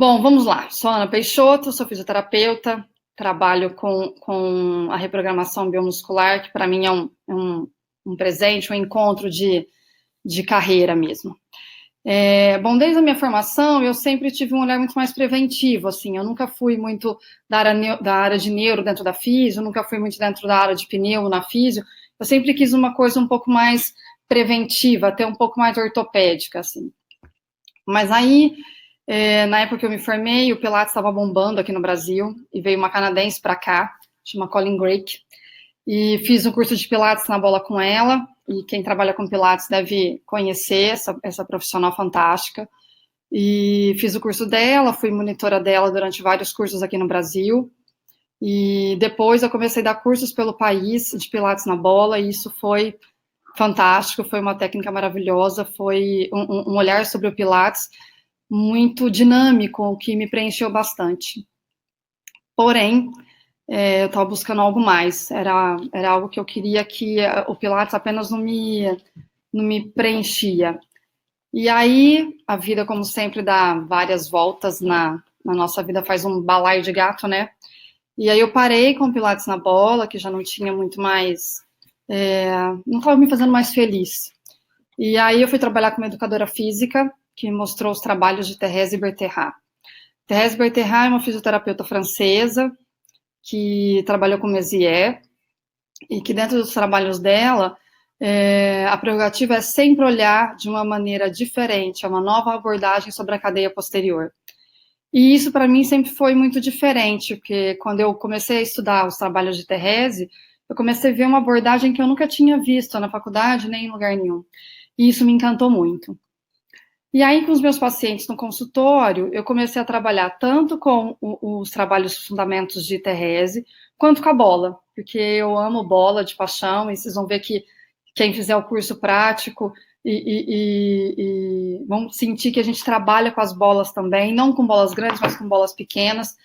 Bom, vamos lá. Sou Ana Peixoto, sou fisioterapeuta, trabalho com a reprogramação biomuscular, que para mim é um presente, um encontro de carreira mesmo. Bom, desde a minha formação, eu sempre tive um olhar muito mais preventivo, assim, eu nunca fui muito da área de neuro dentro da físio, nunca fui muito dentro da área de pneu na físio, eu sempre quis uma coisa um pouco mais preventiva, até um pouco mais ortopédica, assim. Mas aí, na época que eu me formei, o Pilates estava bombando aqui no Brasil, e veio uma canadense para cá, chama Colin Grake, e fiz um curso de Pilates na bola com ela, e quem trabalha com Pilates deve conhecer essa profissional fantástica. E fiz o curso dela, fui monitora dela durante vários cursos aqui no Brasil, e depois eu comecei a dar cursos pelo país de Pilates na bola, e isso foi fantástico, foi uma técnica maravilhosa, foi um olhar sobre o Pilates muito dinâmico, o que me preencheu bastante. Porém, eu estava buscando algo mais, era algo que eu queria que o Pilates apenas não me preenchia. E aí, a vida, como sempre, dá várias voltas na nossa vida, faz um balaio de gato, né? E aí eu parei com o Pilates na bola, que já não tinha muito mais, não estava me fazendo mais feliz. E aí eu fui trabalhar com uma educadora física, que me mostrou os trabalhos de Thérèse Bertherat. Thérèse Bertherat é uma fisioterapeuta francesa, que trabalhou com Mézières, e que dentro dos trabalhos dela, a prerrogativa é sempre olhar de uma maneira diferente, é uma nova abordagem sobre a cadeia posterior. E isso para mim sempre foi muito diferente, porque quando eu comecei a estudar os trabalhos de Thérèse, eu comecei a ver uma abordagem que eu nunca tinha visto na faculdade, nem em lugar nenhum. E isso me encantou muito. E aí, com os meus pacientes no consultório, eu comecei a trabalhar tanto com os trabalhos de fundamentos de Thérèse, quanto com a bola, porque eu amo bola de paixão, e vocês vão ver que quem fizer o curso prático vão sentir que a gente trabalha com as bolas também, não com bolas grandes, mas com bolas pequenas,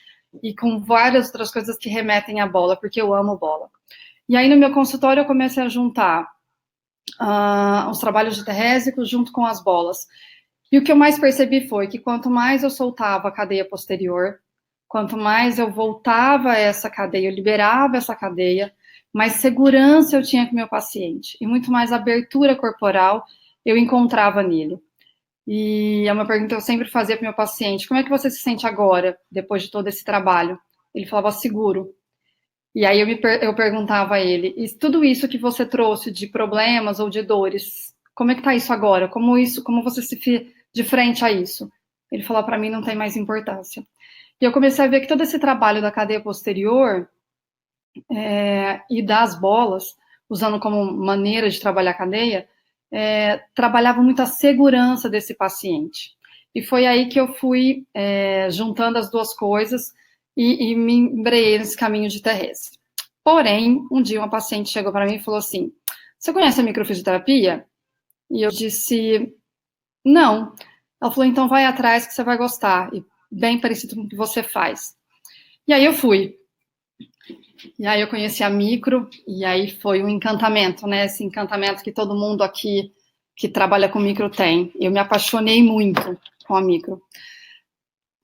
e com várias outras coisas que remetem à bola, porque eu amo bola. E aí, no meu consultório, eu comecei a juntar os trabalhos de Thérèse junto com as bolas. E o que eu mais percebi foi que quanto mais eu soltava a cadeia posterior, quanto mais eu voltava essa cadeia, eu liberava essa cadeia, mais segurança eu tinha com o meu paciente, e muito mais abertura corporal eu encontrava nele. E é uma pergunta que eu sempre fazia para o meu paciente: como é que você se sente agora, depois de todo esse trabalho? Ele falava: seguro. E aí eu perguntava a ele: e tudo isso que você trouxe de problemas ou de dores, como é que tá isso agora? Como você se de frente a isso? Ele falou: para mim não tem mais importância. E eu comecei a ver que todo esse trabalho da cadeia posterior e das bolas, usando como maneira de trabalhar a cadeia, trabalhava muito a segurança desse paciente. E foi aí que eu fui juntando as duas coisas e me embreiei nesse caminho de Thérèse. Porém, um dia uma paciente chegou para mim e falou assim: você conhece a microfisioterapia? E eu disse: não. Ela falou: então vai atrás que você vai gostar, e bem parecido com o que você faz. E aí eu fui. E aí eu conheci a micro, e aí foi um encantamento, né? Esse encantamento que todo mundo aqui que trabalha com micro tem. Eu me apaixonei muito com a micro.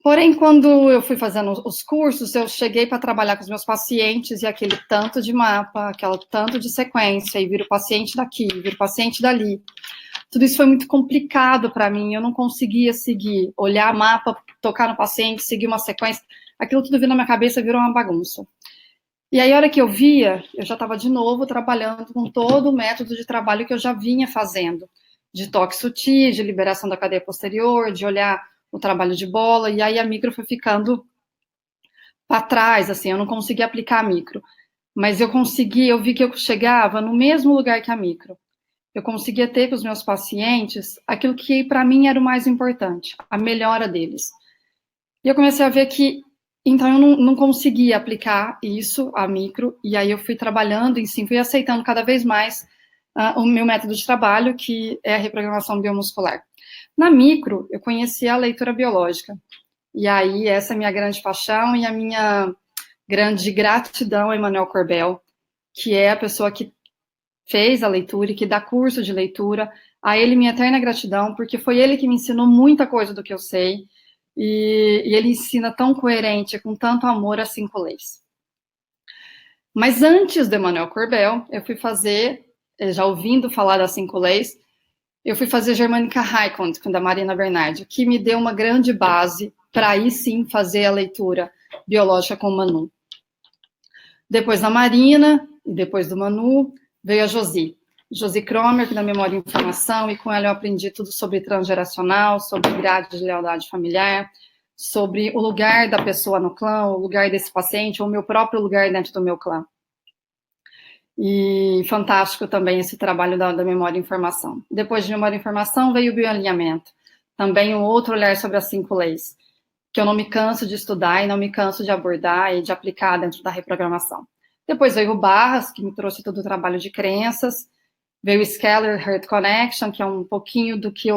Porém, quando eu fui fazendo os cursos, eu cheguei para trabalhar com os meus pacientes, e aquele tanto de mapa, aquele tanto de sequência, e vira o paciente daqui, vira o paciente dali. Tudo isso foi muito complicado para mim, eu não conseguia seguir, olhar mapa, tocar no paciente, seguir uma sequência, aquilo tudo vindo na minha cabeça virou uma bagunça. E aí, a hora que eu via, eu já estava de novo trabalhando com todo o método de trabalho que eu já vinha fazendo, de toque sutil, de liberação da cadeia posterior, de olhar o trabalho de bola, e aí a micro foi ficando para trás, assim, eu não conseguia aplicar a micro, mas eu vi que eu chegava no mesmo lugar que a micro. Eu conseguia ter com os meus pacientes aquilo que para mim era o mais importante, a melhora deles. E eu comecei a ver que, então, eu não conseguia aplicar isso, a micro, e aí eu fui trabalhando em si, fui aceitando cada vez mais o meu método de trabalho, que é a reprogramação biomuscular. Na micro, eu conheci a leitura biológica, e aí essa é a minha grande paixão e a minha grande gratidão a Emmanuel Corbel, que é a pessoa que fez a leitura e que dá curso de leitura. A ele minha eterna gratidão, porque foi ele que me ensinou muita coisa do que eu sei, e ele ensina tão coerente, com tanto amor, as 5 leis. Mas antes de Emmanuel Corbel, eu fui fazer, já ouvindo falar das 5 leis, eu fui fazer Germânica Raikkonen, da Marina Bernardi, que me deu uma grande base para aí sim fazer a leitura biológica com o Manu. Depois da Marina, e depois do Manu, veio a Josi Cromer, que da Memória e Informação, e com ela eu aprendi tudo sobre transgeracional, sobre grade de lealdade familiar, sobre o lugar da pessoa no clã, o lugar desse paciente, ou o meu próprio lugar dentro do meu clã. E fantástico também esse trabalho da Memória e Informação. Depois de Memória e Informação veio o bioalinhamento, também um outro olhar sobre as 5 leis, que eu não me canso de estudar e não me canso de abordar e de aplicar dentro da reprogramação. Depois veio o Barras, que me trouxe todo o trabalho de crenças, veio o Scalar Heart Connection, que é um pouquinho do que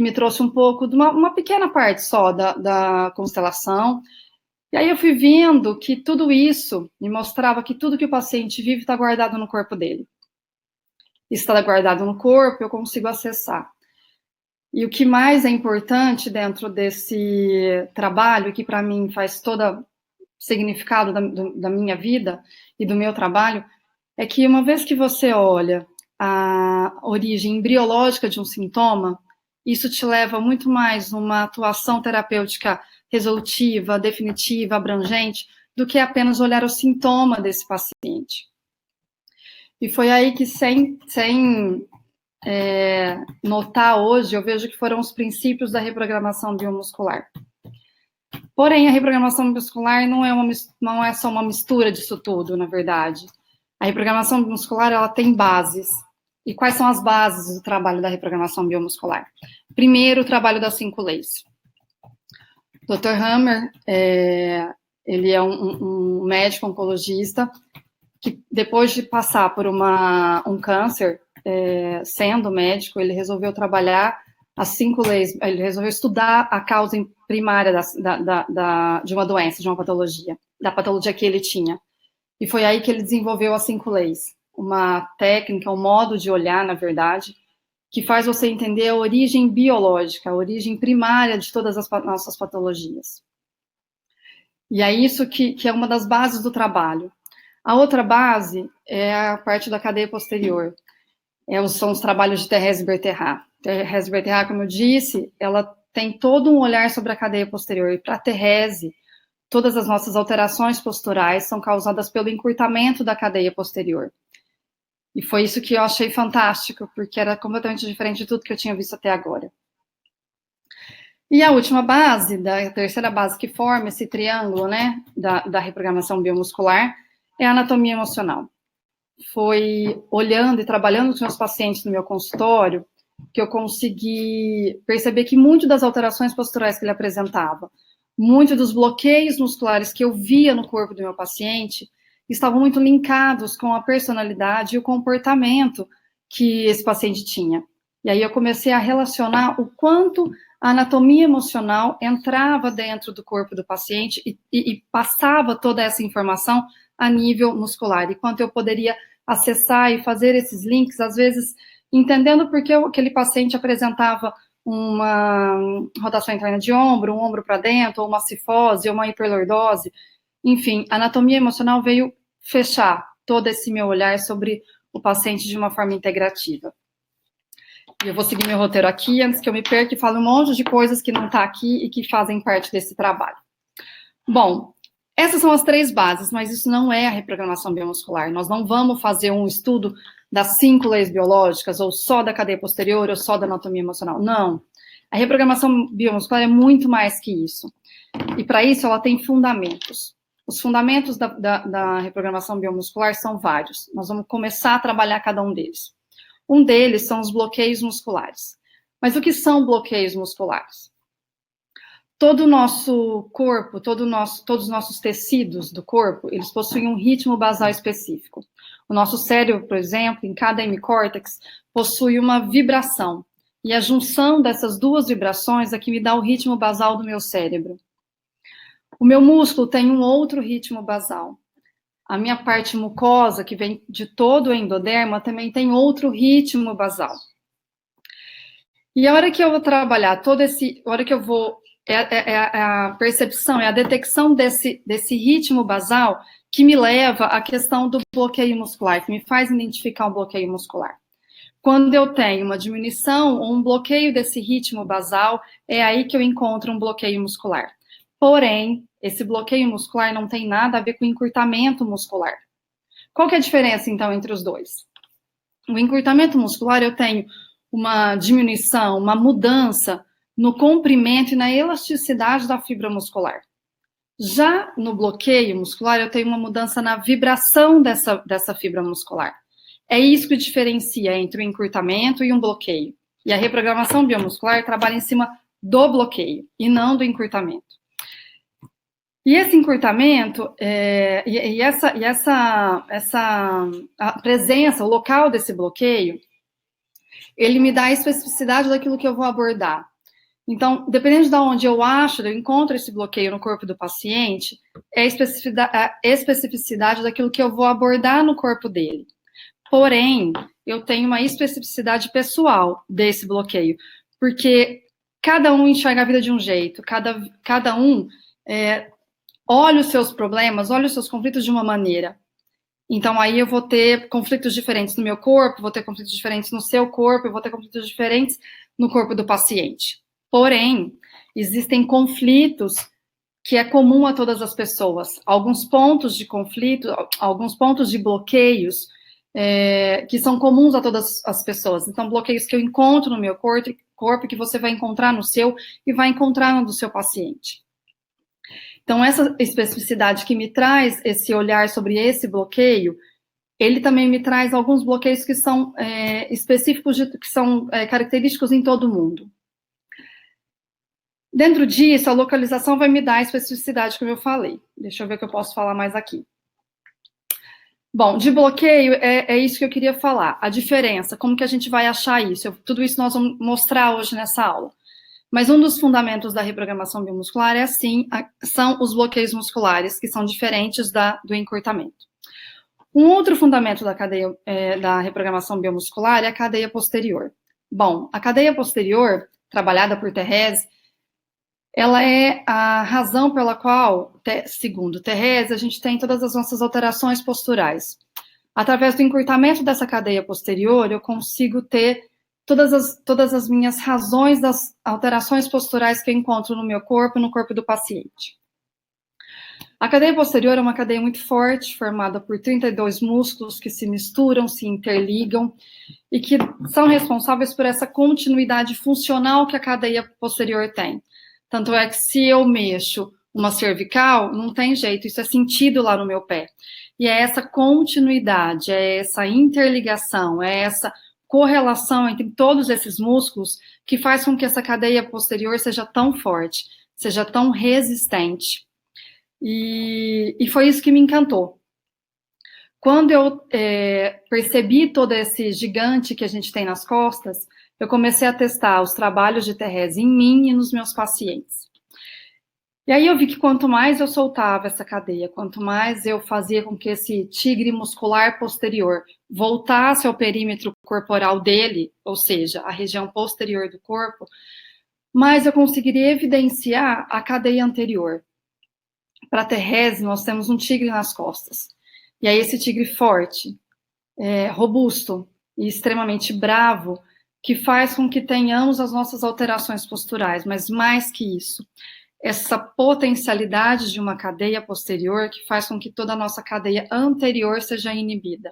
me trouxe um pouco de uma pequena parte só da constelação. E aí eu fui vendo que tudo isso me mostrava que tudo que o paciente vive está guardado no corpo dele. Está guardado no corpo, eu consigo acessar. E o que mais é importante dentro desse trabalho, que para mim faz todo significado da minha vida e do meu trabalho, é que uma vez que você olha a origem embriológica de um sintoma, isso te leva muito mais numa atuação terapêutica resolutiva, definitiva, abrangente, do que apenas olhar o sintoma desse paciente. E foi aí que, sem notar hoje, eu vejo que foram os princípios da reprogramação biomuscular. Porém, a reprogramação biomuscular não é só uma mistura disso tudo, na verdade. A reprogramação biomuscular, ela tem bases. E quais são as bases do trabalho da reprogramação biomuscular? Primeiro, o trabalho das 5 leis. Dr. Hammer, ele é um médico oncologista que, depois de passar por um câncer, sendo médico, ele resolveu trabalhar as 5 leis, ele resolveu estudar a causa primária de uma doença, de uma patologia, da patologia que ele tinha. E foi aí que ele desenvolveu as 5 leis, uma técnica, um modo de olhar, na verdade, que faz você entender a origem biológica, a origem primária de todas as nossas patologias. E é isso que é uma das bases do trabalho. A outra base é a parte da cadeia posterior. São os trabalhos de Thérèse Bertherat. Thérèse Bertherat, como eu disse, ela tem todo um olhar sobre a cadeia posterior. E para Thérèse, todas as nossas alterações posturais são causadas pelo encurtamento da cadeia posterior. E foi isso que eu achei fantástico, porque era completamente diferente de tudo que eu tinha visto até agora. E a última base, a terceira base que forma esse triângulo, né, da reprogramação biomuscular, é a anatomia emocional. Foi olhando e trabalhando com os meus pacientes no meu consultório que eu consegui perceber que muito das alterações posturais que ele apresentava, muito dos bloqueios musculares que eu via no corpo do meu paciente, estavam muito linkados com a personalidade e o comportamento que esse paciente tinha. E aí eu comecei a relacionar o quanto a anatomia emocional entrava dentro do corpo do paciente e passava toda essa informação a nível muscular, e quanto eu poderia acessar e fazer esses links, às vezes entendendo por que aquele paciente apresentava uma rotação interna de ombro, um ombro para dentro, ou uma cifose, ou uma hiperlordose. Enfim, a anatomia emocional veio fechar todo esse meu olhar sobre o paciente de uma forma integrativa. E eu vou seguir meu roteiro aqui, antes que eu me perca e fale um monte de coisas que não está aqui e que fazem parte desse trabalho. Bom, essas são as 3 bases, mas isso não é a reprogramação biomuscular. Nós não vamos fazer um estudo das 5 leis biológicas, ou só da cadeia posterior, ou só da anatomia emocional. Não. A reprogramação biomuscular é muito mais que isso. E para isso ela tem fundamentos. Os fundamentos da reprogramação biomuscular são vários. Nós vamos começar a trabalhar cada um deles. Um deles são os bloqueios musculares. Mas o que são bloqueios musculares? Todo o nosso corpo, todos os nossos tecidos do corpo, eles possuem um ritmo basal específico. O nosso cérebro, por exemplo, em cada hemicórtex, possui uma vibração. E a junção dessas 2 vibrações é que me dá o ritmo basal do meu cérebro. O meu músculo tem um outro ritmo basal. A minha parte mucosa, que vem de todo o endoderma, também tem outro ritmo basal. E a hora que eu vou trabalhar a hora que eu vou é a percepção, é a detecção desse ritmo basal que me leva à questão do bloqueio muscular, que me faz identificar um bloqueio muscular. Quando eu tenho uma diminuição ou um bloqueio desse ritmo basal, é aí que eu encontro um bloqueio muscular. Porém, esse bloqueio muscular não tem nada a ver com encurtamento muscular. Qual que é a diferença, então, entre os dois? O encurtamento muscular, eu tenho uma diminuição, uma mudança no comprimento e na elasticidade da fibra muscular. Já no bloqueio muscular, eu tenho uma mudança na vibração dessa fibra muscular. É isso que diferencia entre o encurtamento e um bloqueio. E a reprogramação biomuscular trabalha em cima do bloqueio e não do encurtamento. E esse encurtamento, a presença, o local desse bloqueio, ele me dá a especificidade daquilo que eu vou abordar. Então, dependendo de onde eu encontro esse bloqueio no corpo do paciente, é a especificidade daquilo que eu vou abordar no corpo dele. Porém, eu tenho uma especificidade pessoal desse bloqueio, porque cada um enxerga a vida de um jeito, cada um olha os seus problemas, olha os seus conflitos de uma maneira. Então, aí eu vou ter conflitos diferentes no meu corpo, vou ter conflitos diferentes no seu corpo, eu vou ter conflitos diferentes no corpo do paciente. Porém, existem conflitos que é comum a todas as pessoas. Alguns pontos de conflito, alguns pontos de bloqueios que são comuns a todas as pessoas. Então, bloqueios que eu encontro no meu corpo que você vai encontrar no seu e vai encontrar no do seu paciente. Então, essa especificidade que me traz esse olhar sobre esse bloqueio, ele também me traz alguns bloqueios que são específicos, que são característicos em todo mundo. Dentro disso, a localização vai me dar a especificidade, como eu falei. Deixa eu ver o que eu posso falar mais aqui. Bom, de bloqueio, é isso que eu queria falar. A diferença, como que a gente vai achar isso? Tudo isso nós vamos mostrar hoje nessa aula. Mas um dos fundamentos da reprogramação biomuscular são os bloqueios musculares, que são diferentes do encurtamento. Um outro fundamento da cadeia da reprogramação biomuscular é a cadeia posterior. Bom, a cadeia posterior, trabalhada por Thérèse, ela é a razão pela qual, segundo Thérèse, a gente tem todas as nossas alterações posturais. Através do encurtamento dessa cadeia posterior, eu consigo ter todas as minhas razões das alterações posturais que eu encontro no meu corpo e no corpo do paciente. A cadeia posterior é uma cadeia muito forte, formada por 32 músculos que se misturam, se interligam, e que são responsáveis por essa continuidade funcional que a cadeia posterior tem. Tanto é que se eu mexo uma cervical, não tem jeito, isso é sentido lá no meu pé. E é essa continuidade, é essa interligação, é essa correlação entre todos esses músculos que faz com que essa cadeia posterior seja tão forte, seja tão resistente. E foi isso que me encantou. Quando eu percebi todo esse gigante que a gente tem nas costas, eu comecei a testar os trabalhos de Thérèse em mim e nos meus pacientes. E aí eu vi que quanto mais eu soltava essa cadeia, quanto mais eu fazia com que esse tigre muscular posterior voltasse ao perímetro corporal dele, ou seja, a região posterior do corpo, mais eu conseguiria evidenciar a cadeia anterior. Para Thérèse, nós temos um tigre nas costas. E aí esse tigre forte, robusto e extremamente bravo, que faz com que tenhamos as nossas alterações posturais, mas mais que isso, essa potencialidade de uma cadeia posterior que faz com que toda a nossa cadeia anterior seja inibida.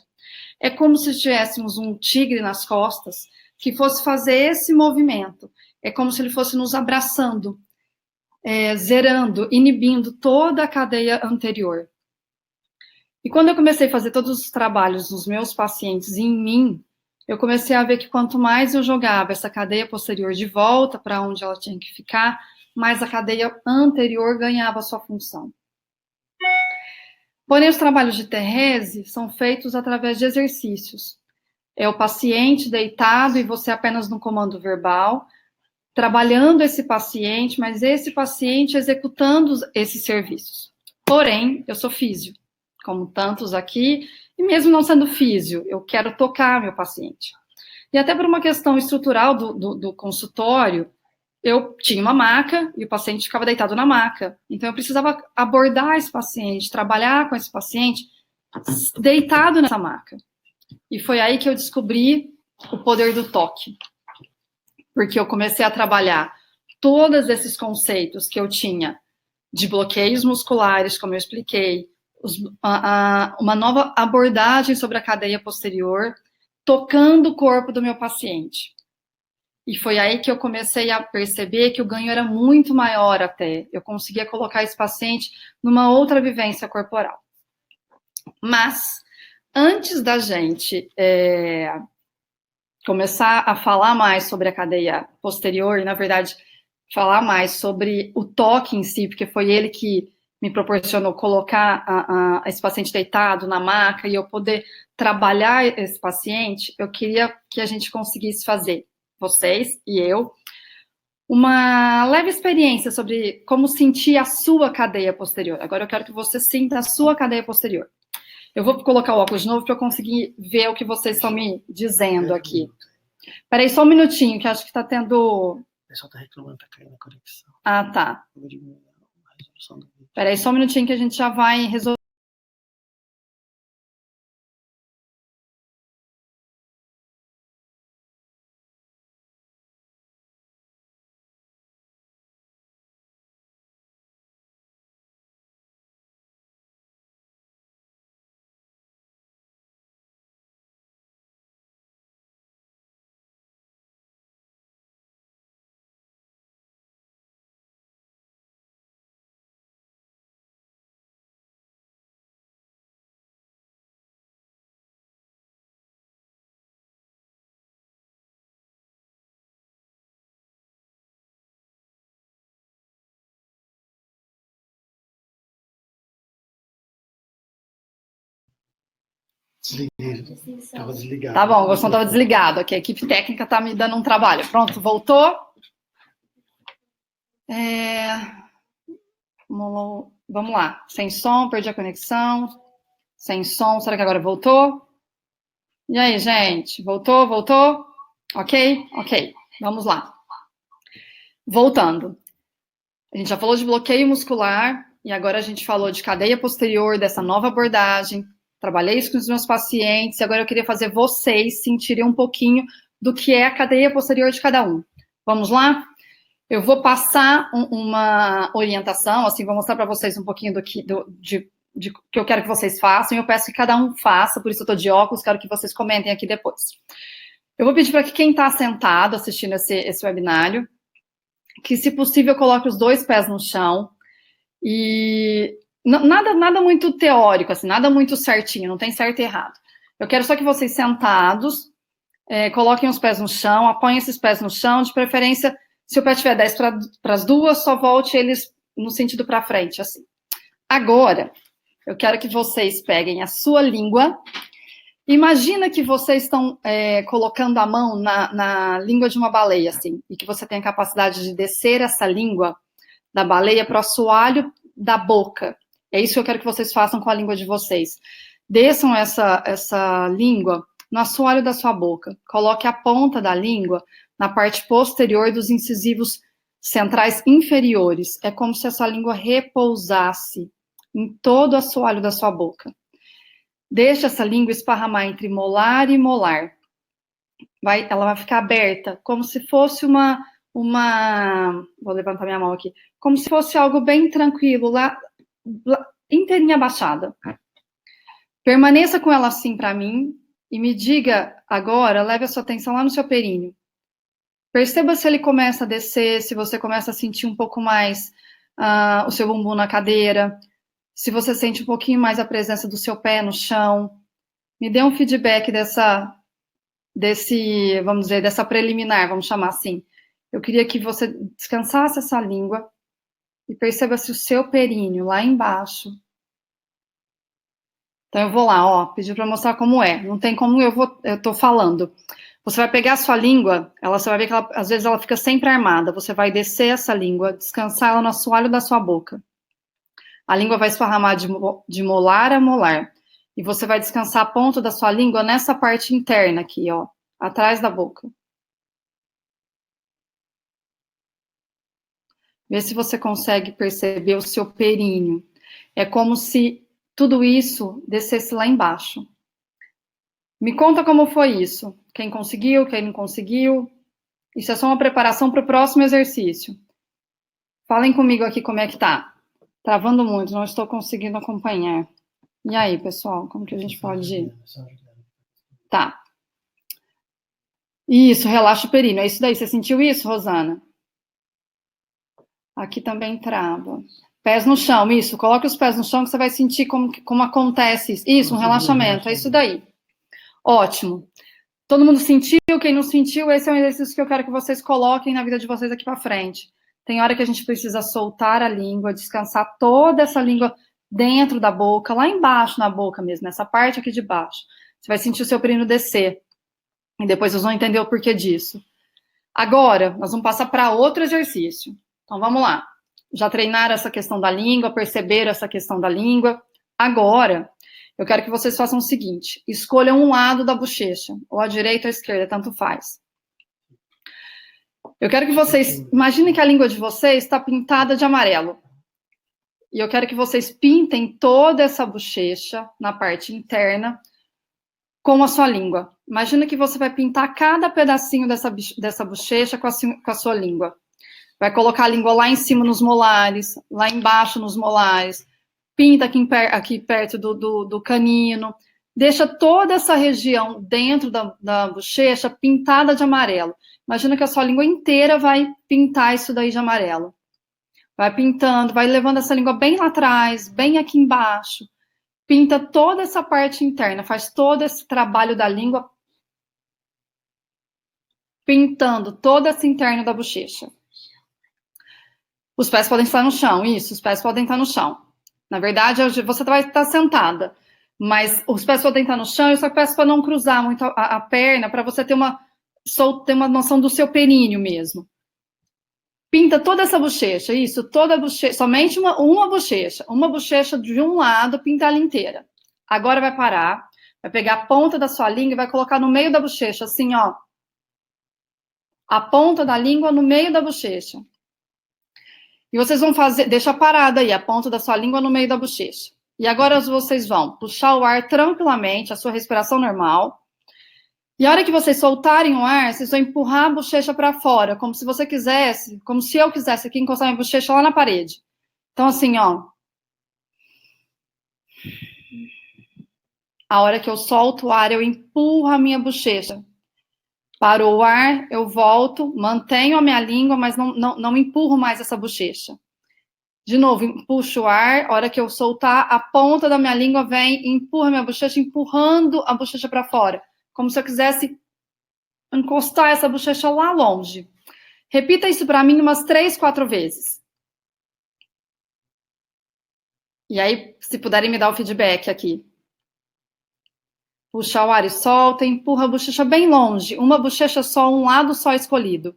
É como se tivéssemos um tigre nas costas que fosse fazer esse movimento. É como se ele fosse nos abraçando, zerando, inibindo toda a cadeia anterior. E quando eu comecei a fazer todos os trabalhos nos meus pacientes e em mim, eu comecei a ver que quanto mais eu jogava essa cadeia posterior de volta para onde ela tinha que ficar, mais a cadeia anterior ganhava sua função. Porém, os trabalhos de Thérèse são feitos através de exercícios. É o paciente deitado e você apenas no comando verbal, trabalhando esse paciente, mas esse paciente executando esses serviços. Porém, eu sou físio, como tantos aqui, e mesmo não sendo físio, eu quero tocar meu paciente. E até por uma questão estrutural do consultório, eu tinha uma maca e o paciente ficava deitado na maca. Então, eu precisava abordar esse paciente, trabalhar com esse paciente deitado nessa maca. E foi aí que eu descobri o poder do toque. Porque eu comecei a trabalhar todos esses conceitos que eu tinha de bloqueios musculares, como eu expliquei, uma nova abordagem sobre a cadeia posterior, tocando o corpo do meu paciente. E foi aí que eu comecei a perceber que o ganho era muito maior até. Eu conseguia colocar esse paciente numa outra vivência corporal. Mas, antes da gente começar a falar mais sobre a cadeia posterior, e, na verdade, falar mais sobre o toque em si, porque foi ele que me proporcionou colocar esse paciente deitado na maca e eu poder trabalhar esse paciente, eu queria que a gente conseguisse fazer, vocês e eu, uma leve experiência sobre como sentir a sua cadeia posterior. Agora eu quero que você sinta a sua cadeia posterior. Eu vou colocar o óculos de novo para eu conseguir ver o que vocês estão me dizendo aqui. Peraí, só um minutinho, que acho que está tendo... O pessoal está reclamando, está caindo a conexão. Ah, tá. Peraí, só um minutinho que a gente já vai resolver. Estava desligado. Tá bom, o som estava desligado aqui. A equipe técnica está me dando um trabalho. Pronto, voltou. Vamos lá. Sem som, perdi a conexão. Sem som, será que agora voltou? E aí, gente? Voltou? Voltou? Ok? Ok. Vamos lá. Voltando. A gente já falou de bloqueio muscular e agora a gente falou de cadeia posterior, dessa nova abordagem. Trabalhei isso com os meus pacientes e agora eu queria fazer vocês sentirem um pouquinho do que é a cadeia posterior de cada um. Vamos lá? Eu vou passar uma orientação, assim, vou mostrar para vocês um pouquinho do que eu quero que vocês façam, e eu peço que cada um faça, por isso eu estou de óculos, quero que vocês comentem aqui depois. Eu vou pedir para que quem está sentado assistindo esse webinário, que, se possível, coloque os dois pés no chão, e nada muito teórico, assim, nada muito certinho, não tem certo e errado. Eu quero só que vocês sentados, coloquem os pés no chão, apoiem esses pés no chão, de preferência, se o pé tiver 10 para as duas, só volte eles no sentido para frente, assim. Agora, eu quero que vocês peguem a sua língua. Imagina que vocês estão colocando a mão na língua de uma baleia, assim, e que você tem a capacidade de descer essa língua da baleia para o assoalho da boca. É isso que eu quero que vocês façam com a língua de vocês. Desçam essa língua no assoalho da sua boca. Coloque a ponta da língua na parte posterior dos incisivos centrais inferiores. É como se a sua língua repousasse em todo o assoalho da sua boca. Deixe essa língua esparramar entre molar e molar. Ela vai ficar aberta, como se fosse uma... Vou levantar minha mão aqui. Como se fosse algo bem tranquilo, lá inteirinha abaixada. Permaneça com ela assim para mim e me diga agora, leve a sua atenção lá no seu períneo. Perceba se ele começa a descer, se você começa a sentir um pouco mais o seu bumbum na cadeira, se você sente um pouquinho mais a presença do seu pé no chão. Me dê um feedback vamos dizer, dessa preliminar, vamos chamar assim. Eu queria que você descansasse essa língua e perceba se o seu períneo lá embaixo. Então eu vou lá, ó, pedir para mostrar como é. Não tem como eu tô falando. Você vai pegar a sua língua, você vai ver que às vezes ela fica sempre armada. Você vai descer essa língua, descansar ela no assoalho da sua boca. A língua vai esparramar de molar a molar. E você vai descansar a ponta da sua língua nessa parte interna aqui, ó, atrás da boca. Vê se você consegue perceber o seu períneo. É como se tudo isso descesse lá embaixo. Me conta como foi isso. Quem conseguiu, quem não conseguiu. Isso é só uma preparação para o próximo exercício. Falem comigo aqui como é que tá. Travando muito, não estou conseguindo acompanhar. E aí, pessoal, como que a gente pode ir? Tá. Isso, relaxa o períneo. É isso daí. Você sentiu isso, Rosana? Aqui também trava. Pés no chão, isso. Coloque os pés no chão que você vai sentir como acontece isso. Isso, um relaxamento. É isso daí. Ótimo. Todo mundo sentiu? Quem não sentiu, esse é um exercício que eu quero que vocês coloquem na vida de vocês aqui para frente. Tem hora que a gente precisa soltar a língua, descansar toda essa língua dentro da boca, lá embaixo na boca mesmo, nessa parte aqui de baixo. Você vai sentir o seu períneo descer. E depois vocês vão entender o porquê disso. Agora, nós vamos passar para outro exercício. Então, vamos lá. Já treinaram essa questão da língua, perceberam essa questão da língua. Agora, eu quero que vocês façam o seguinte: escolham um lado da bochecha, ou a direita ou a esquerda, tanto faz. Eu quero que vocês imaginem que a língua de vocês está pintada de amarelo. E eu quero que vocês pintem toda essa bochecha na parte interna com a sua língua. Imagina que você vai pintar cada pedacinho dessa bochecha com a sua língua. Vai colocar a língua lá em cima nos molares, lá embaixo nos molares. Pinta aqui perto do canino. Deixa toda essa região dentro da bochecha pintada de amarelo. Imagina que a sua língua inteira vai pintar isso daí de amarelo. Vai pintando, vai levando essa língua bem lá atrás, bem aqui embaixo. Pinta toda essa parte interna, faz todo esse trabalho da língua, pintando todo esse interno da bochecha. Os pés podem estar no chão, isso, os pés podem estar no chão. Na verdade, você vai estar sentada, mas os pés podem estar no chão, e só peço para não cruzar muito a perna, para você ter uma noção do seu períneo mesmo. Pinta toda essa bochecha, isso, toda a bochecha, somente uma bochecha de um lado, pinta ela inteira. Agora vai parar, vai pegar a ponta da sua língua e vai colocar no meio da bochecha, assim, ó. A ponta da língua no meio da bochecha. E vocês vão fazer, deixa parada aí, a ponta da sua língua no meio da bochecha. E agora vocês vão puxar o ar tranquilamente, a sua respiração normal. E a hora que vocês soltarem o ar, vocês vão empurrar a bochecha para fora, como se você quisesse, como se eu quisesse aqui encostar minha bochecha lá na parede. Então, assim, ó. A hora que eu solto o ar, eu empurro a minha bochecha. Parou o ar, eu volto, mantenho a minha língua, mas não empurro mais essa bochecha. De novo, puxo o ar, a hora que eu soltar, a ponta da minha língua vem e empurra a minha bochecha, empurrando a bochecha para fora. Como se eu quisesse encostar essa bochecha lá longe. Repita isso para mim umas 3, 4 vezes. E aí, se puderem me dar o feedback aqui. Puxa o ar e solta, empurra a bochecha bem longe. Uma bochecha só, um lado só escolhido.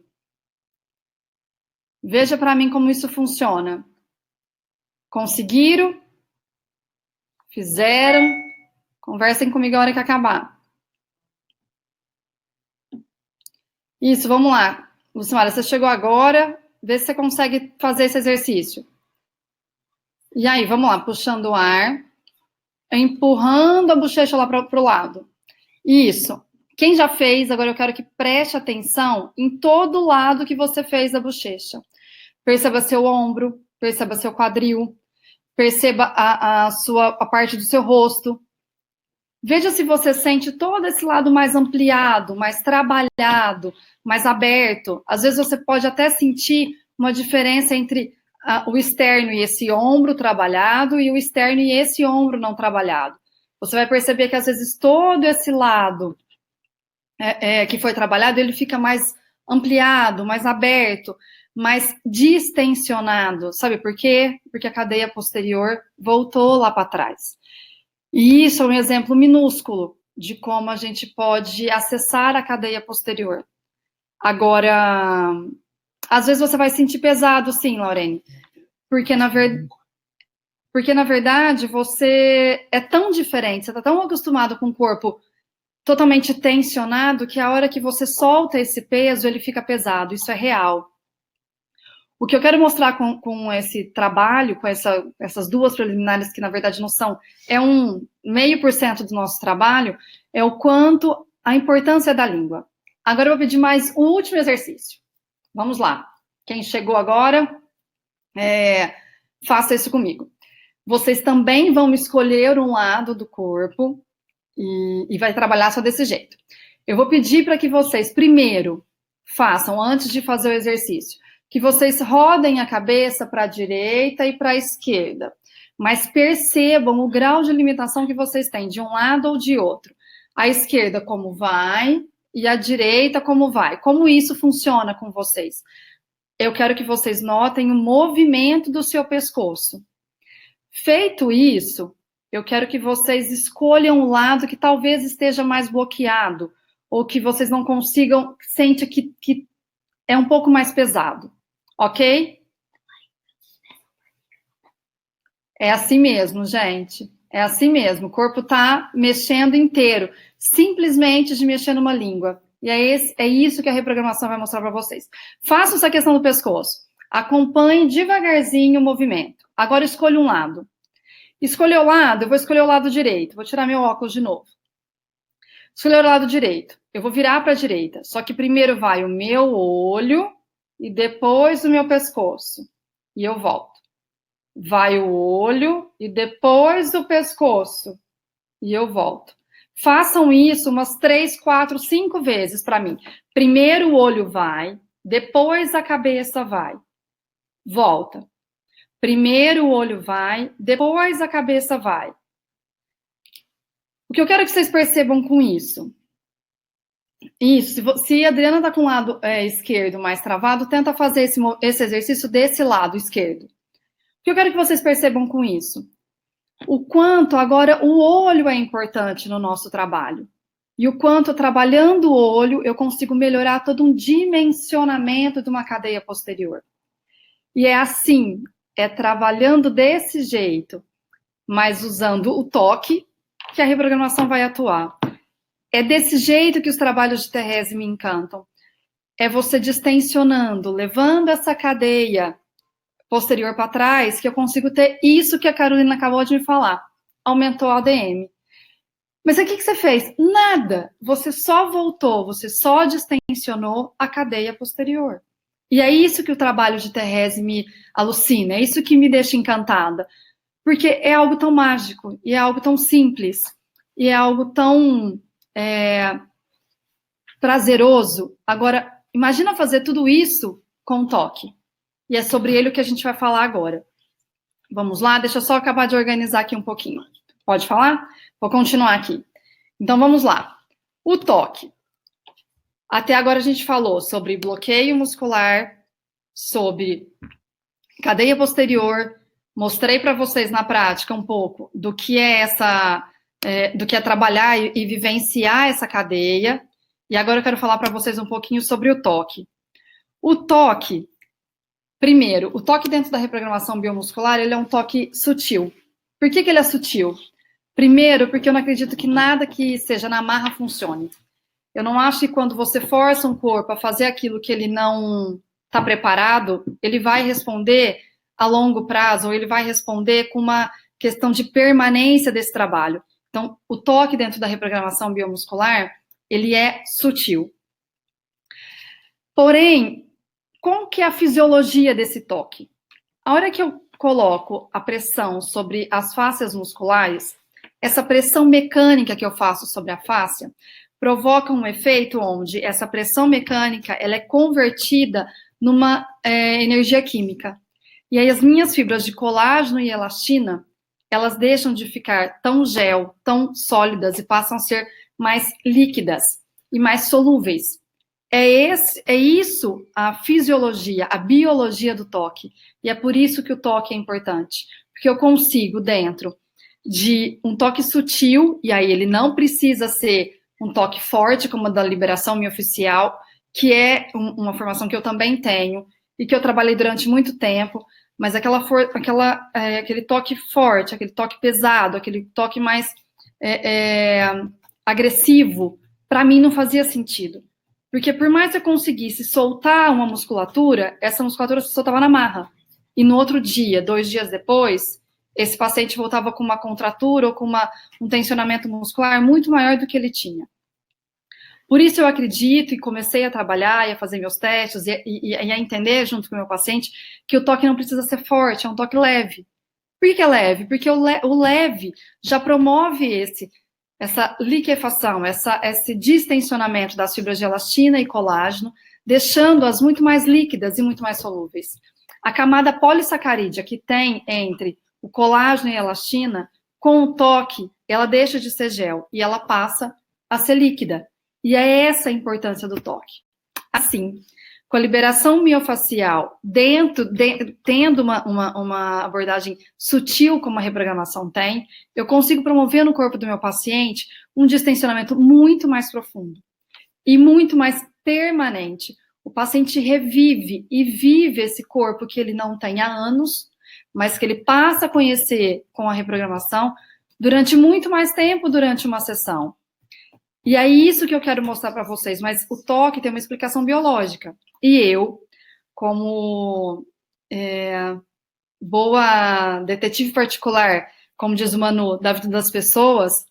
Veja para mim como isso funciona. Conseguiram? Fizeram? Conversem comigo a hora que acabar. Isso, vamos lá. Lucimara, você chegou agora, vê se você consegue fazer esse exercício. E aí, vamos lá, puxando o ar, empurrando a bochecha lá para o lado. Isso. Quem já fez, agora eu quero que preste atenção em todo lado que você fez da bochecha. Perceba seu ombro, perceba seu quadril, perceba a parte do seu rosto. Veja se você sente todo esse lado mais ampliado, mais trabalhado, mais aberto. Às vezes você pode até sentir uma diferença entre o externo e esse ombro trabalhado e o externo e esse ombro não trabalhado. Você vai perceber que às vezes todo esse lado que foi trabalhado, ele fica mais ampliado, mais aberto, mais distensionado. Sabe por quê? Porque a cadeia posterior voltou lá para trás. E isso é um exemplo minúsculo de como a gente pode acessar a cadeia posterior. Agora, às vezes você vai sentir pesado, sim, Lorene, porque na verdade você é tão diferente, você está tão acostumado com o corpo totalmente tensionado que a hora que você solta esse peso, ele fica pesado, isso é real. O que eu quero mostrar com esse trabalho, com essas duas preliminares, que na verdade não são, é 0,5% do nosso trabalho, é o quanto a importância da língua. Agora eu vou pedir mais um último exercício. Vamos lá. Quem chegou agora, faça isso comigo. Vocês também vão escolher um lado do corpo e vai trabalhar só desse jeito. Eu vou pedir para que vocês, primeiro, façam, antes de fazer o exercício, que vocês rodem a cabeça para a direita e para a esquerda, mas percebam o grau de limitação que vocês têm, de um lado ou de outro. A esquerda como vai e a direita como vai. Como isso funciona com vocês? Eu quero que vocês notem o movimento do seu pescoço. Feito isso, eu quero que vocês escolham o lado que talvez esteja mais bloqueado, ou que vocês não consigam, sente que é um pouco mais pesado. Ok? É assim mesmo, gente. É assim mesmo. O corpo está mexendo inteiro, simplesmente de mexer numa língua. E é isso que a reprogramação vai mostrar para vocês. Façam essa questão do pescoço. Acompanhe devagarzinho o movimento. Agora escolha um lado. Escolher o lado, eu vou escolher o lado direito. Vou tirar meu óculos de novo. Escolher o lado direito. Eu vou virar para a direita. Só que primeiro vai o meu olho e depois o meu pescoço. E eu volto. Vai o olho e depois o pescoço. E eu volto. Façam isso umas 3, 4, 5 vezes para mim. Primeiro o olho vai, depois a cabeça vai. Volta. Primeiro o olho vai, depois a cabeça vai. O que eu quero que vocês percebam com isso? Isso, se a Adriana está com o lado esquerdo mais travado, tenta fazer esse exercício desse lado esquerdo. O que eu quero que vocês percebam com isso? O quanto agora o olho é importante no nosso trabalho. E o quanto, trabalhando o olho, eu consigo melhorar todo um dimensionamento de uma cadeia posterior. E é assim, é trabalhando desse jeito, mas usando o toque, que a reprogramação vai atuar. É desse jeito que os trabalhos de Thérèse me encantam. É você distensionando, levando essa cadeia posterior para trás, que eu consigo ter isso que a Carolina acabou de me falar. Aumentou a ADM. Mas o que você fez? Nada. Você só voltou, você só distensionou a cadeia posterior. E é isso que o trabalho de Thérèse me alucina, é isso que me deixa encantada. Porque é algo tão mágico, e é algo tão simples, e é algo tão prazeroso. Agora, imagina fazer tudo isso com toque. E é sobre ele o que a gente vai falar agora. Vamos lá? Deixa eu só acabar de organizar aqui um pouquinho. Pode falar? Vou continuar aqui. Então, vamos lá. O toque. Até agora a gente falou sobre bloqueio muscular, sobre cadeia posterior. Mostrei para vocês na prática um pouco do que é do que é trabalhar e vivenciar essa cadeia. E agora eu quero falar para vocês um pouquinho sobre o toque. O toque, primeiro, o toque dentro da reprogramação biomuscular, ele é um toque sutil. Por que ele é sutil? Primeiro, porque eu não acredito que nada que seja na marra funcione. Eu não acho que quando você força um corpo a fazer aquilo que ele não está preparado, ele vai responder a longo prazo, ou ele vai responder com uma questão de permanência desse trabalho. Então, o toque dentro da reprogramação biomuscular, ele é sutil. Porém, como que é a fisiologia desse toque? A hora que eu coloco a pressão sobre as fáscias musculares, essa pressão mecânica que eu faço sobre a fáscia provoca um efeito onde essa pressão mecânica ela é convertida numa energia química. E aí as minhas fibras de colágeno e elastina, elas deixam de ficar tão gel, tão sólidas e passam a ser mais líquidas e mais solúveis. É isso a fisiologia, a biologia do toque. E é por isso que o toque é importante. Porque eu consigo, dentro de um toque sutil, e aí ele não precisa ser um toque forte, como o da liberação miofascial, que é uma formação que eu também tenho, e que eu trabalhei durante muito tempo, mas aquele toque forte, aquele toque pesado, aquele toque mais agressivo, para mim não fazia sentido. Porque por mais que eu conseguisse soltar uma musculatura, essa musculatura se soltava na marra. E no outro dia, 2 dias depois, esse paciente voltava com uma contratura ou com um tensionamento muscular muito maior do que ele tinha. Por isso eu acredito e comecei a trabalhar e a fazer meus testes e a entender junto com o meu paciente que o toque não precisa ser forte, é um toque leve. Por que é leve? Porque o leve já promove essa liquefação, esse distensionamento das fibras de elastina e colágeno, deixando-as muito mais líquidas e muito mais solúveis. A camada polissacarídea que tem entre o colágeno e a elastina, com o toque, ela deixa de ser gel e ela passa a ser líquida. E é essa a importância do toque. Assim, com a liberação miofacial, tendo uma abordagem sutil, como a reprogramação tem, eu consigo promover no corpo do meu paciente um distensionamento muito mais profundo e muito mais permanente. O paciente revive e vive esse corpo que ele não tem há anos, mas que ele passa a conhecer com a reprogramação durante muito mais tempo durante uma sessão. E é isso que eu quero mostrar para vocês, mas o toque tem uma explicação biológica. E eu, como boa detetive particular, como diz o Manu, da vida das pessoas,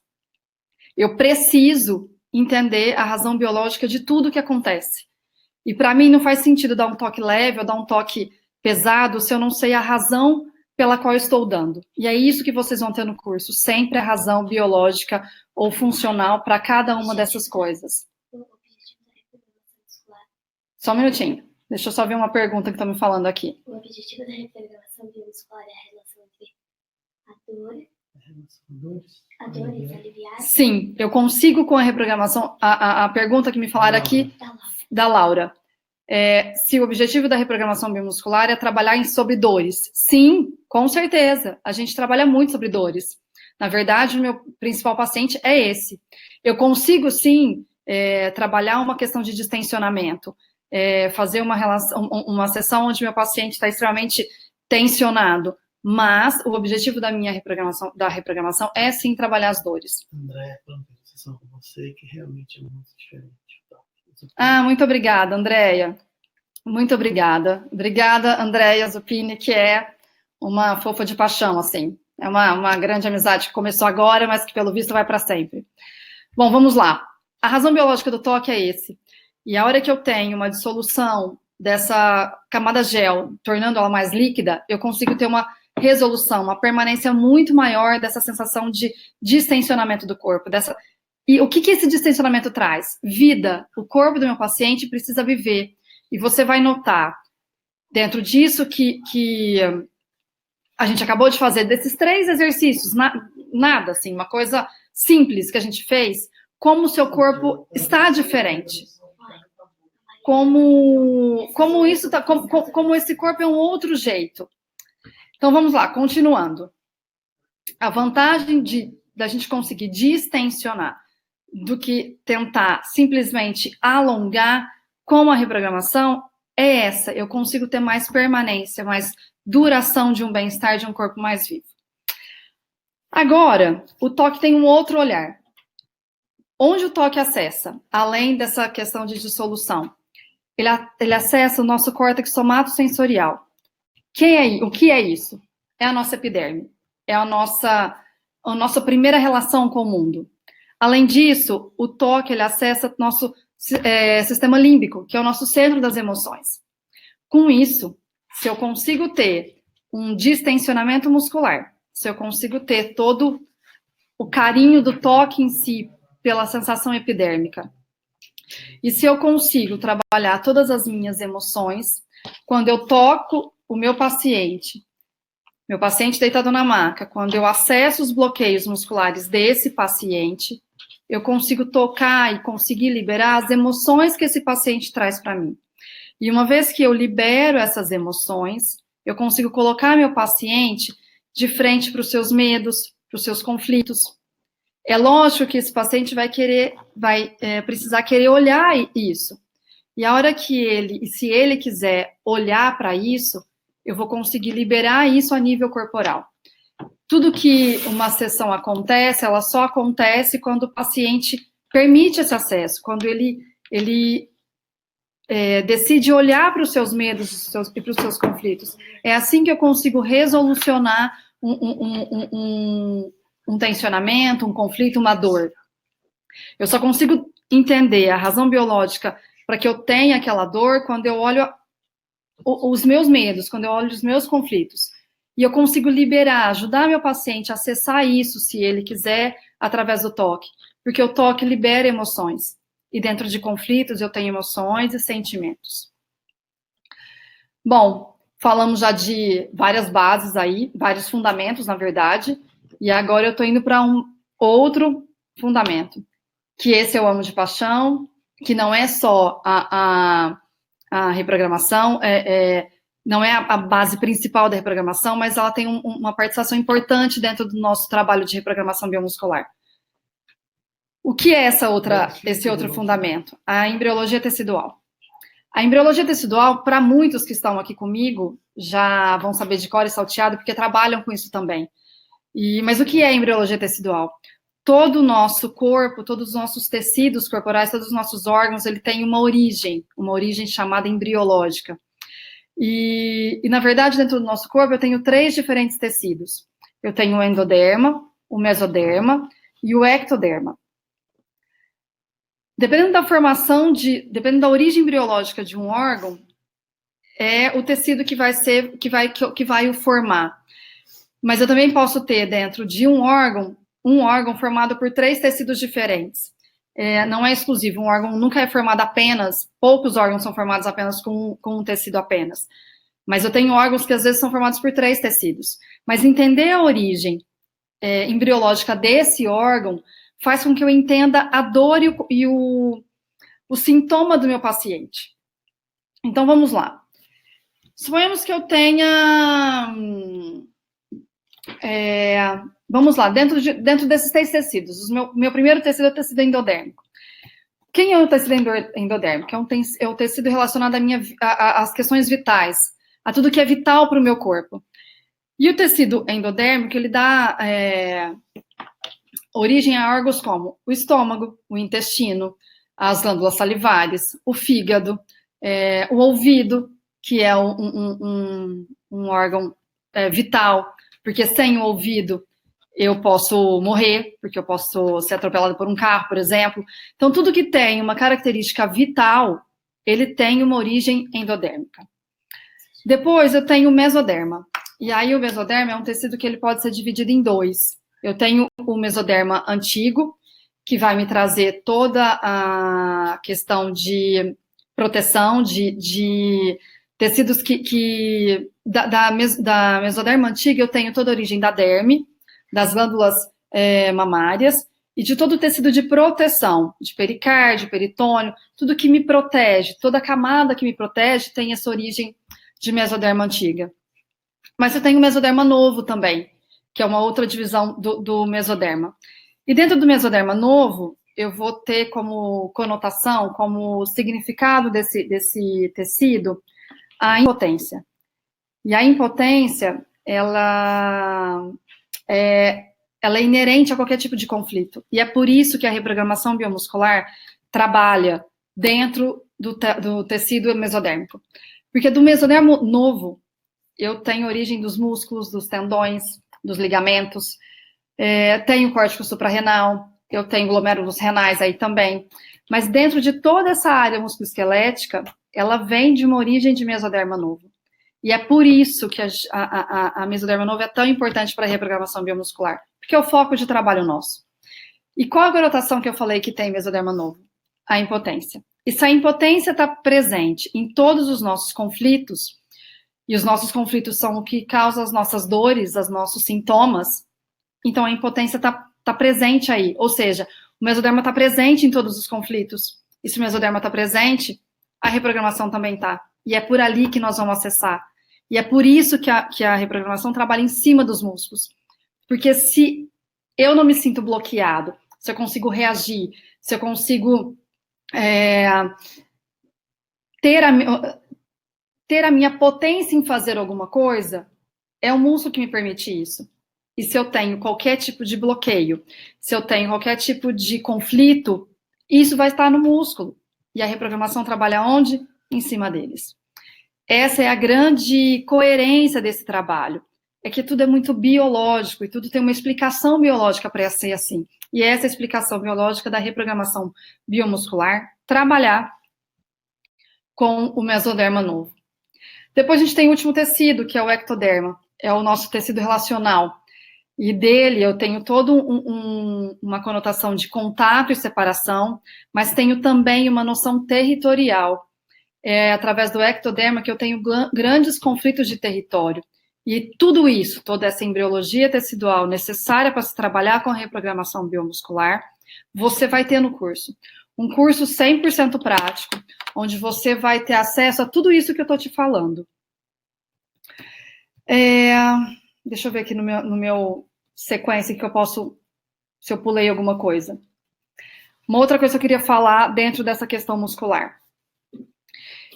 eu preciso entender a razão biológica de tudo que acontece. E para mim não faz sentido dar um toque leve ou dar um toque pesado se eu não sei a razão pela qual eu estou dando. E é isso que vocês vão ter no curso, sempre a razão biológica ou funcional para cada uma dessas coisas. Só um minutinho. Deixa eu só ver uma pergunta que estão me falando aqui. O objetivo da reprogramação biomuscular é a relação entre a dor e aliviar? Sim, eu consigo com a reprogramação. A pergunta que me falaram aqui, da Laura. Se o objetivo da reprogramação biomuscular é trabalhar sobre dores. Sim, com certeza. A gente trabalha muito sobre dores. Na verdade, o meu principal paciente é esse. Eu consigo, sim, trabalhar uma questão de distensionamento. Fazer uma sessão onde meu paciente está extremamente tensionado, mas o objetivo da minha reprogramação é sim trabalhar as dores. André, falando da sessão com você, que realmente é muito diferente. Muito obrigada, Andréia. Muito obrigada. Obrigada, Andréia Zupini, que é uma fofa de paixão, assim. É uma grande amizade que começou agora, mas que, pelo visto, vai para sempre. Bom, vamos lá. A razão biológica do toque é esse. E a hora que eu tenho uma dissolução dessa camada gel, tornando ela mais líquida, eu consigo ter uma resolução, uma permanência muito maior dessa sensação de distensionamento do corpo. E o que esse distensionamento traz? Vida. O corpo do meu paciente precisa viver. E você vai notar, dentro disso que a gente acabou de fazer, desses 3 exercícios, nada, assim, uma coisa simples que a gente fez, como o seu corpo está diferente. Como isso tá, como esse corpo é um outro jeito. Então, vamos lá, continuando. A vantagem da gente conseguir distensionar do que tentar simplesmente alongar com a reprogramação é essa. Eu consigo ter mais permanência, mais duração de um bem-estar, de um corpo mais vivo. Agora, o toque tem um outro olhar. Onde o toque acessa, além dessa questão de dissolução? Ele acessa o nosso córtex somatosensorial. O que é isso? É a nossa epiderme. É a nossa primeira relação com o mundo. Além disso, o toque ele acessa nosso sistema límbico, que é o nosso centro das emoções. Com isso, se eu consigo ter um distensionamento muscular, se eu consigo ter todo o carinho do toque em si pela sensação epidérmica, e se eu consigo trabalhar todas as minhas emoções, quando eu toco o meu paciente deitado na maca, quando eu acesso os bloqueios musculares desse paciente, eu consigo tocar e conseguir liberar as emoções que esse paciente traz para mim. E uma vez que eu libero essas emoções, eu consigo colocar meu paciente de frente para os seus medos, para os seus conflitos. É lógico que esse paciente vai precisar querer olhar isso. E a hora que se ele quiser olhar para isso, eu vou conseguir liberar isso a nível corporal. Tudo que uma sessão acontece, ela só acontece quando o paciente permite esse acesso, quando ele decide olhar para os seus medos e para os seus conflitos. É assim que eu consigo resolucionar um tensionamento, um conflito, uma dor. Eu só consigo entender a razão biológica para que eu tenha aquela dor quando eu olho os meus medos, quando eu olho os meus conflitos. E eu consigo liberar, ajudar meu paciente a acessar isso, se ele quiser, através do toque. Porque o toque libera emoções. E dentro de conflitos eu tenho emoções e sentimentos. Bom, falamos já de várias bases aí, vários fundamentos, na verdade. E agora eu estou indo para um outro fundamento. Que esse eu amo de paixão, que não é só a reprogramação, não é a base principal da reprogramação, mas ela tem uma participação importante dentro do nosso trabalho de reprogramação biomuscular. O que é esse outro fundamento? A embriologia tecidual. A embriologia tecidual, para muitos que estão aqui comigo, já vão saber de cor e salteado, porque trabalham com isso também. Mas o que é a embriologia tecidual? Todo o nosso corpo, todos os nossos tecidos corporais, todos os nossos órgãos, ele tem uma origem chamada embriológica. E, na verdade, dentro do nosso corpo, eu tenho 3 diferentes tecidos. Eu tenho o endoderma, o mesoderma e o ectoderma. Dependendo da dependendo da origem embriológica de um órgão, é o tecido que vai o formar. Mas eu também posso ter dentro de um órgão formado por 3 tecidos diferentes. Não é exclusivo, um órgão nunca é formado apenas, poucos órgãos são formados apenas com um tecido apenas. Mas eu tenho órgãos que às vezes são formados por 3 tecidos. Mas entender a origem embriológica desse órgão faz com que eu entenda a dor e o sintoma do meu paciente. Então, vamos lá. Suponhamos que eu tenha... vamos lá, dentro desses 3 tecidos, meu primeiro tecido é o tecido endodérmico. Quem é o tecido endodérmico? É o tecido relacionado às questões vitais, a tudo que é vital para o meu corpo. E o tecido endodérmico, ele dá origem a órgãos como o estômago, o intestino, as glândulas salivares, o fígado, o ouvido, que é um órgão vital, porque sem o ouvido eu posso morrer, porque eu posso ser atropelado por um carro, por exemplo. Então, tudo que tem uma característica vital, ele tem uma origem endodérmica. Depois, eu tenho o mesoderma. E aí, o mesoderma é um tecido que ele pode ser dividido em 2. Eu tenho o mesoderma antigo, que vai me trazer toda a questão de proteção, de tecidos da mesoderma antiga, eu tenho toda a origem da derme, das glândulas mamárias, e de todo o tecido de proteção, de pericárdio, peritônio, tudo que me protege, toda a camada que me protege tem essa origem de mesoderma antiga. Mas eu tenho o mesoderma novo também, que é uma outra divisão do mesoderma. E dentro do mesoderma novo, eu vou ter como conotação, como significado desse tecido, a impotência. E a impotência, ela é inerente a qualquer tipo de conflito. E é por isso que a reprogramação biomuscular trabalha dentro do tecido mesodérmico. Porque do mesodermo novo, eu tenho origem dos músculos, dos tendões, dos ligamentos, tenho córtex suprarrenal, eu tenho glomérulos renais aí também. Mas dentro de toda essa área musculoesquelética, ela vem de uma origem de mesoderma novo. E é por isso que a mesoderma novo é tão importante para a reprogramação biomuscular, porque é o foco de trabalho nosso. E qual a conotação que eu falei que tem mesoderma novo? A impotência. E se a impotência está presente em todos os nossos conflitos, e os nossos conflitos são o que causa as nossas dores, os nossos sintomas, então a impotência está presente aí. Ou seja, o mesoderma está presente em todos os conflitos. E se o mesoderma está presente, a reprogramação também está. E é por ali que nós vamos acessar. E é por isso que a reprogramação trabalha em cima dos músculos. Porque se eu não me sinto bloqueado, se eu consigo reagir, se eu consigo ter a minha potência em fazer alguma coisa, é o músculo que me permite isso. E se eu tenho qualquer tipo de bloqueio, se eu tenho qualquer tipo de conflito, isso vai estar no músculo. E a reprogramação trabalha onde? em cima deles. Essa é a grande coerência desse trabalho. É que tudo é muito biológico e tudo tem uma explicação biológica para ser assim. E essa explicação biológica da reprogramação biomuscular, trabalhar com o mesoderma novo. Depois a gente tem o último tecido, que é o ectoderma. É o nosso tecido relacional. E dele eu tenho toda uma conotação de contato e separação, mas tenho também uma noção territorial. É através do ectoderma que eu tenho grandes conflitos de território. E tudo isso, toda essa embriologia tecidual necessária para se trabalhar com a reprogramação biomuscular, você vai ter no curso. Um curso 100% prático, onde você vai ter acesso a tudo isso que eu estou te falando. Deixa eu ver aqui no meu sequência que eu posso, se eu pulei alguma coisa. Uma outra coisa que eu queria falar dentro dessa questão muscular.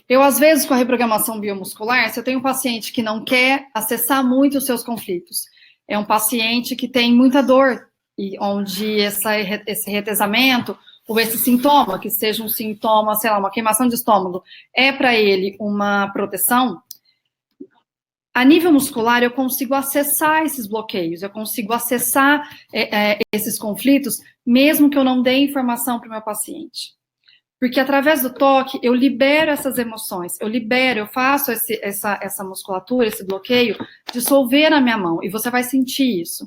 Eu, às vezes, com a reprogramação biomuscular, se eu tenho um paciente que não quer acessar muito os seus conflitos, é um paciente que tem muita dor, e onde esse retesamento, ou esse sintoma, que seja um sintoma, sei lá, uma queimação de estômago, é para ele uma proteção, a nível muscular eu consigo acessar esses bloqueios, eu consigo acessar esses conflitos, mesmo que eu não dê informação para o meu paciente. Porque através do toque, eu libero essas emoções, eu faço essa musculatura, esse bloqueio, dissolver na minha mão, e você vai sentir isso.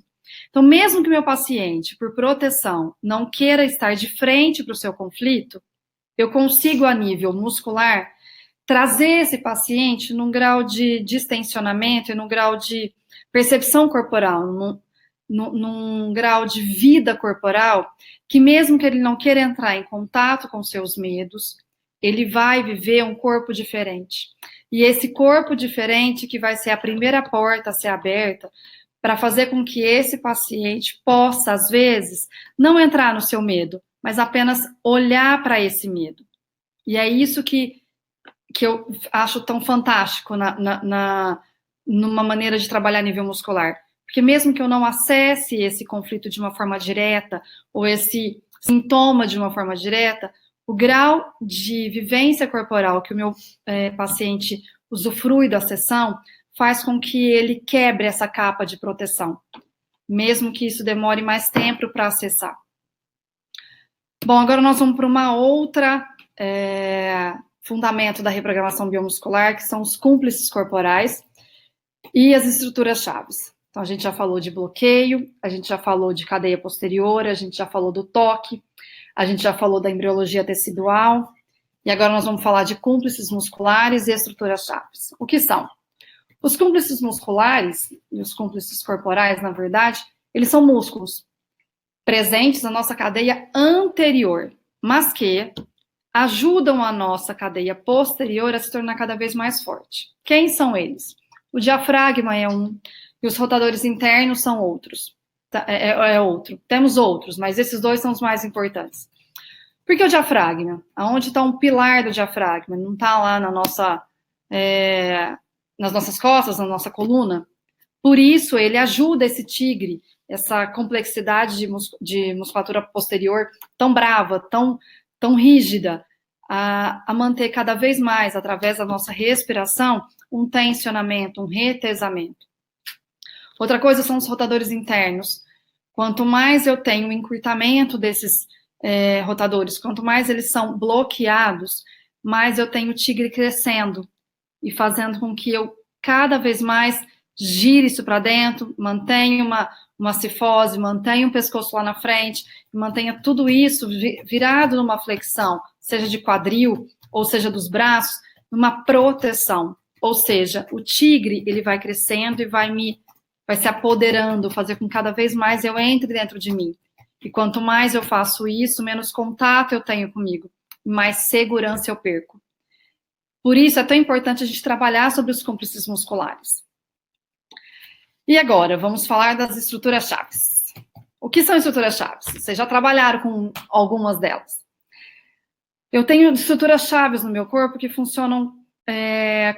Então, mesmo que meu paciente, por proteção, não queira estar de frente para o seu conflito, eu consigo, a nível muscular, trazer esse paciente num grau de distensionamento e num grau de percepção corporal, num grau de vida corporal, que mesmo que ele não queira entrar em contato com seus medos, ele vai viver um corpo diferente. E esse corpo diferente que vai ser a primeira porta a ser aberta para fazer com que esse paciente possa, às vezes, não entrar no seu medo, mas apenas olhar para esse medo. E é isso que eu acho tão fantástico numa maneira de trabalhar a nível muscular. Porque mesmo que eu não acesse esse conflito de uma forma direta, ou esse sintoma de uma forma direta, o grau de vivência corporal que o meu paciente usufrui da sessão faz com que ele quebre essa capa de proteção, mesmo que isso demore mais tempo para acessar. Bom, agora nós vamos para uma outra fundamento da reprogramação biomuscular, que são os cúmplices corporais e as estruturas chaves. Então, a gente já falou de bloqueio, a gente já falou de cadeia posterior, a gente já falou do toque, a gente já falou da embriologia tecidual, e agora nós vamos falar de cúmplices musculares e estruturas chaves. O que são? Os cúmplices musculares e os cúmplices corporais, na verdade, eles são músculos presentes na nossa cadeia anterior, mas que ajudam a nossa cadeia posterior a se tornar cada vez mais forte. Quem são eles? O diafragma é um, e os rotadores internos são outros. É outro. Temos outros, mas esses dois são os mais importantes. Por que o diafragma? Aonde está um pilar do diafragma? Não está lá nas nossas costas, na nossa coluna? Por isso, ele ajuda esse tigre, essa complexidade de musculatura posterior tão brava, tão rígida, a manter cada vez mais, através da nossa respiração, um tensionamento, um retesamento. Outra coisa são os rotadores internos. Quanto mais eu tenho um encurtamento desses rotadores, quanto mais eles são bloqueados, mais eu tenho o tigre crescendo e fazendo com que eu cada vez mais gire isso para dentro, mantenha uma cifose, mantenha o pescoço lá na frente, mantenha tudo isso virado numa flexão, seja de quadril ou seja dos braços, numa proteção. Ou seja, o tigre, ele vai crescendo e vai se apoderando, fazer com que cada vez mais eu entre dentro de mim. E quanto mais eu faço isso, menos contato eu tenho comigo, mais segurança eu perco. Por isso é tão importante a gente trabalhar sobre os cúmplices musculares. E agora, vamos falar das estruturas chaves. O que são estruturas chaves? Vocês já trabalharam com algumas delas. Eu tenho estruturas chaves no meu corpo que funcionam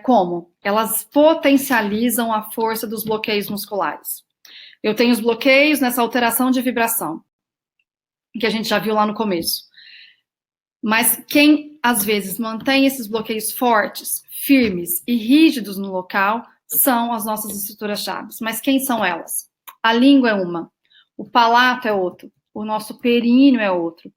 como? Elas potencializam a força dos bloqueios musculares. Eu tenho os bloqueios nessa alteração de vibração, que a gente já viu lá no começo. Mas quem às vezes, mantém esses bloqueios fortes, firmes e rígidos no local são as nossas estruturas chaves. Mas quem são elas? A língua é uma, o palato é outro, o nosso períneo é outro,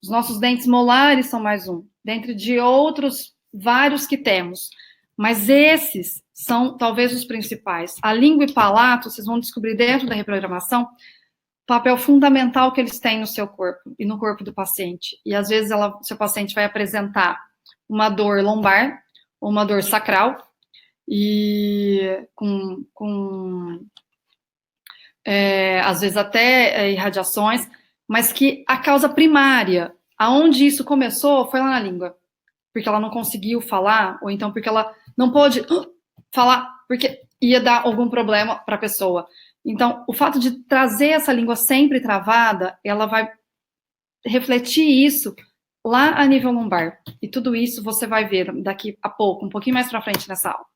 os nossos dentes molares são mais um, dentre de outros vários que temos. Mas esses são talvez os principais. A língua e palato, vocês vão descobrir dentro da reprogramação, o papel fundamental que eles têm no seu corpo e no corpo do paciente. E às vezes seu paciente vai apresentar uma dor lombar ou uma dor sacral e às vezes até irradiações, mas que a causa primária, aonde isso começou, foi lá na língua. Porque ela não conseguiu falar, ou então porque ela não pôde falar, porque ia dar algum problema para a pessoa. Então, o fato de trazer essa língua sempre travada, ela vai refletir isso lá a nível lombar. E tudo isso você vai ver daqui a pouco, um pouquinho mais para frente nessa aula.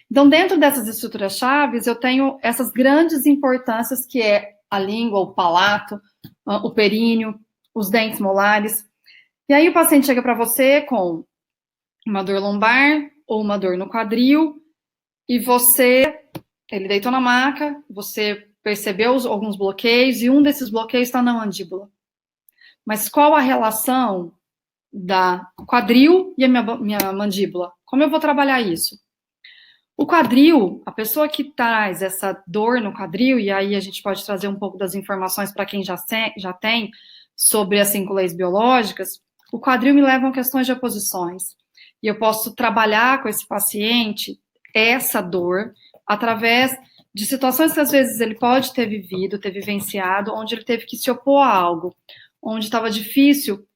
Então, dentro dessas estruturas chaves, eu tenho essas grandes importâncias, que é a língua, o palato, o períneo, os dentes molares. E aí o paciente chega para você com uma dor lombar ou uma dor no quadril, e ele deitou na maca, você percebeu alguns bloqueios, e um desses bloqueios está na mandíbula. Mas qual a relação da quadril e a minha mandíbula? Como eu vou trabalhar isso? O quadril, a pessoa que traz essa dor no quadril, e aí a gente pode trazer um pouco das informações para quem já tem sobre as 5 leis biológicas, o quadril me leva a questões de oposições. E eu posso trabalhar com esse paciente essa dor através de situações que às vezes ele pode ter vivenciado, onde ele teve que se opor a algo, onde estava difícil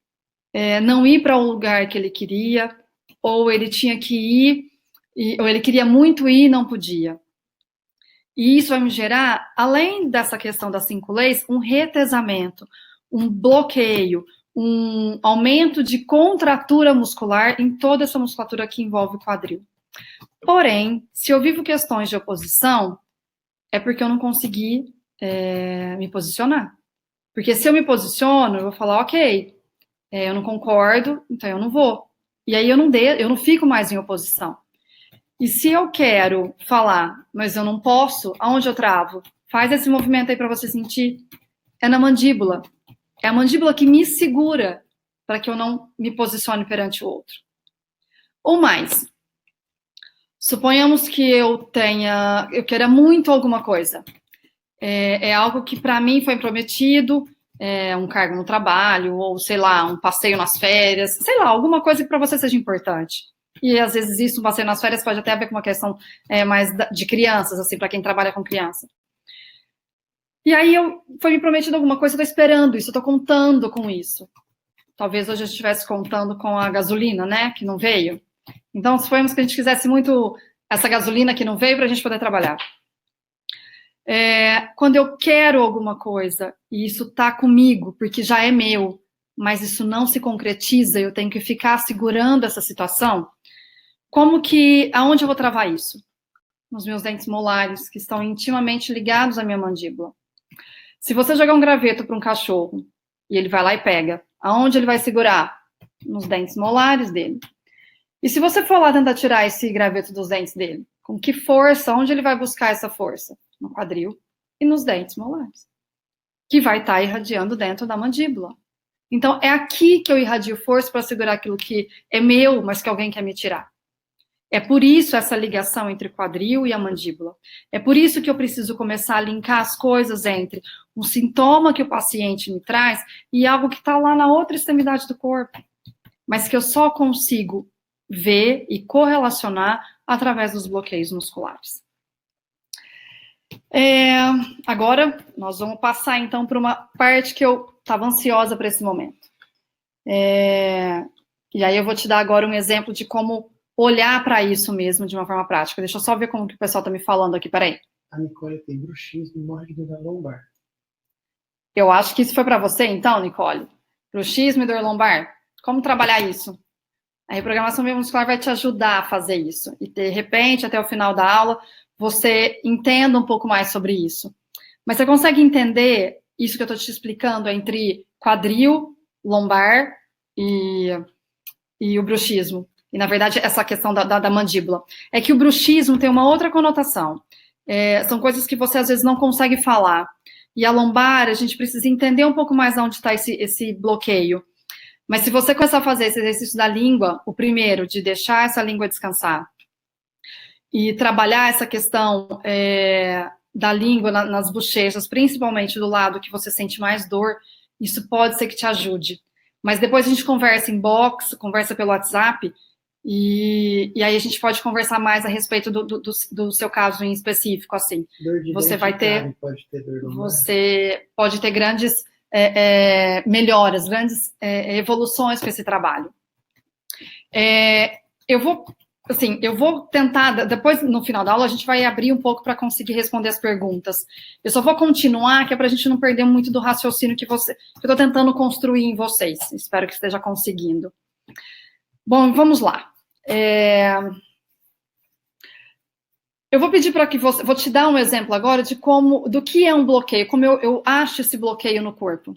não ir para um lugar que ele queria, ou ele tinha que ir, ou ele queria muito ir e não podia. E isso vai me gerar, além dessa questão das 5 leis, um retesamento, um bloqueio, um aumento de contratura muscular em toda essa musculatura que envolve o quadril. Porém, se eu vivo questões de oposição, é porque eu não consegui me posicionar. Porque se eu me posiciono, eu vou falar, ok, eu não concordo, então eu não vou. E aí eu não fico mais em oposição. E se eu quero falar, mas eu não posso, aonde eu travo? Faz esse movimento aí para você sentir. É na mandíbula. É a mandíbula que me segura para que eu não me posicione perante o outro. Ou mais, suponhamos que eu queira muito alguma coisa. É algo que para mim foi prometido, um cargo no trabalho, ou sei lá, um passeio nas férias, sei lá, alguma coisa que para você seja importante. E às vezes isso, um passeio nas férias, pode até haver com uma questão mais de crianças, assim, para quem trabalha com criança. E aí foi me prometido alguma coisa, eu tô esperando isso, eu tô contando com isso. Talvez hoje eu estivesse contando com a gasolina, né, que não veio. Então, suponhamos que a gente quisesse muito essa gasolina que não veio para a gente poder trabalhar. Quando eu quero alguma coisa, e isso tá comigo, porque já é meu, mas isso não se concretiza, eu tenho que ficar segurando essa situação, aonde eu vou travar isso? Nos meus dentes molares, que estão intimamente ligados à minha mandíbula. Se você jogar um graveto para um cachorro e ele vai lá e pega, aonde ele vai segurar? Nos dentes molares dele. E se você for lá tentar tirar esse graveto dos dentes dele, com que força? Onde ele vai buscar essa força? No quadril e nos dentes molares, que vai estar irradiando dentro da mandíbula. Então, é aqui que eu irradio força para segurar aquilo que é meu, mas que alguém quer me tirar. É por isso essa ligação entre o quadril e a mandíbula. É por isso que eu preciso começar a linkar as coisas entre um sintoma que o paciente me traz e algo que está lá na outra extremidade do corpo, mas que eu só consigo ver e correlacionar através dos bloqueios musculares. Agora, nós vamos passar, então, para uma parte que eu estava ansiosa para esse momento. E aí eu vou te dar agora um exemplo de como olhar para isso mesmo de uma forma prática. Deixa eu só ver como que o pessoal está me falando aqui, peraí. A Nicole tem bruxismo e morre de dor lombar. Eu acho que isso foi para você, então, Nicole. Bruxismo e dor lombar. Como trabalhar isso? A reprogramação biomuscular vai te ajudar a fazer isso. E, de repente, até o final da aula, você entenda um pouco mais sobre isso. Mas você consegue entender isso que eu estou te explicando entre quadril, lombar e e o bruxismo. E, na verdade, essa questão da mandíbula. É que o bruxismo tem uma outra conotação. São coisas que você, às vezes, não consegue falar. E a lombar, a gente precisa entender um pouco mais onde está esse bloqueio. Mas se você começar a fazer esse exercício da língua, o primeiro, de deixar essa língua descansar, e trabalhar essa questão da língua nas bochechas, principalmente do lado que você sente mais dor, isso pode ser que te ajude. Mas depois a gente conversa em box, conversa pelo WhatsApp, e aí a gente pode conversar mais a respeito do seu caso em específico, assim. Você vai ter, você pode ter grandes melhoras, grandes evoluções com esse trabalho. Eu vou tentar, depois, no final da aula, a gente vai abrir um pouco para conseguir responder as perguntas. Eu só vou continuar, que é para a gente não perder muito do raciocínio que eu estou tentando construir em vocês. Espero que esteja conseguindo. Bom, vamos lá. Eu vou pedir para que você... Vou te dar um exemplo agora do que é um bloqueio, como eu acho esse bloqueio no corpo.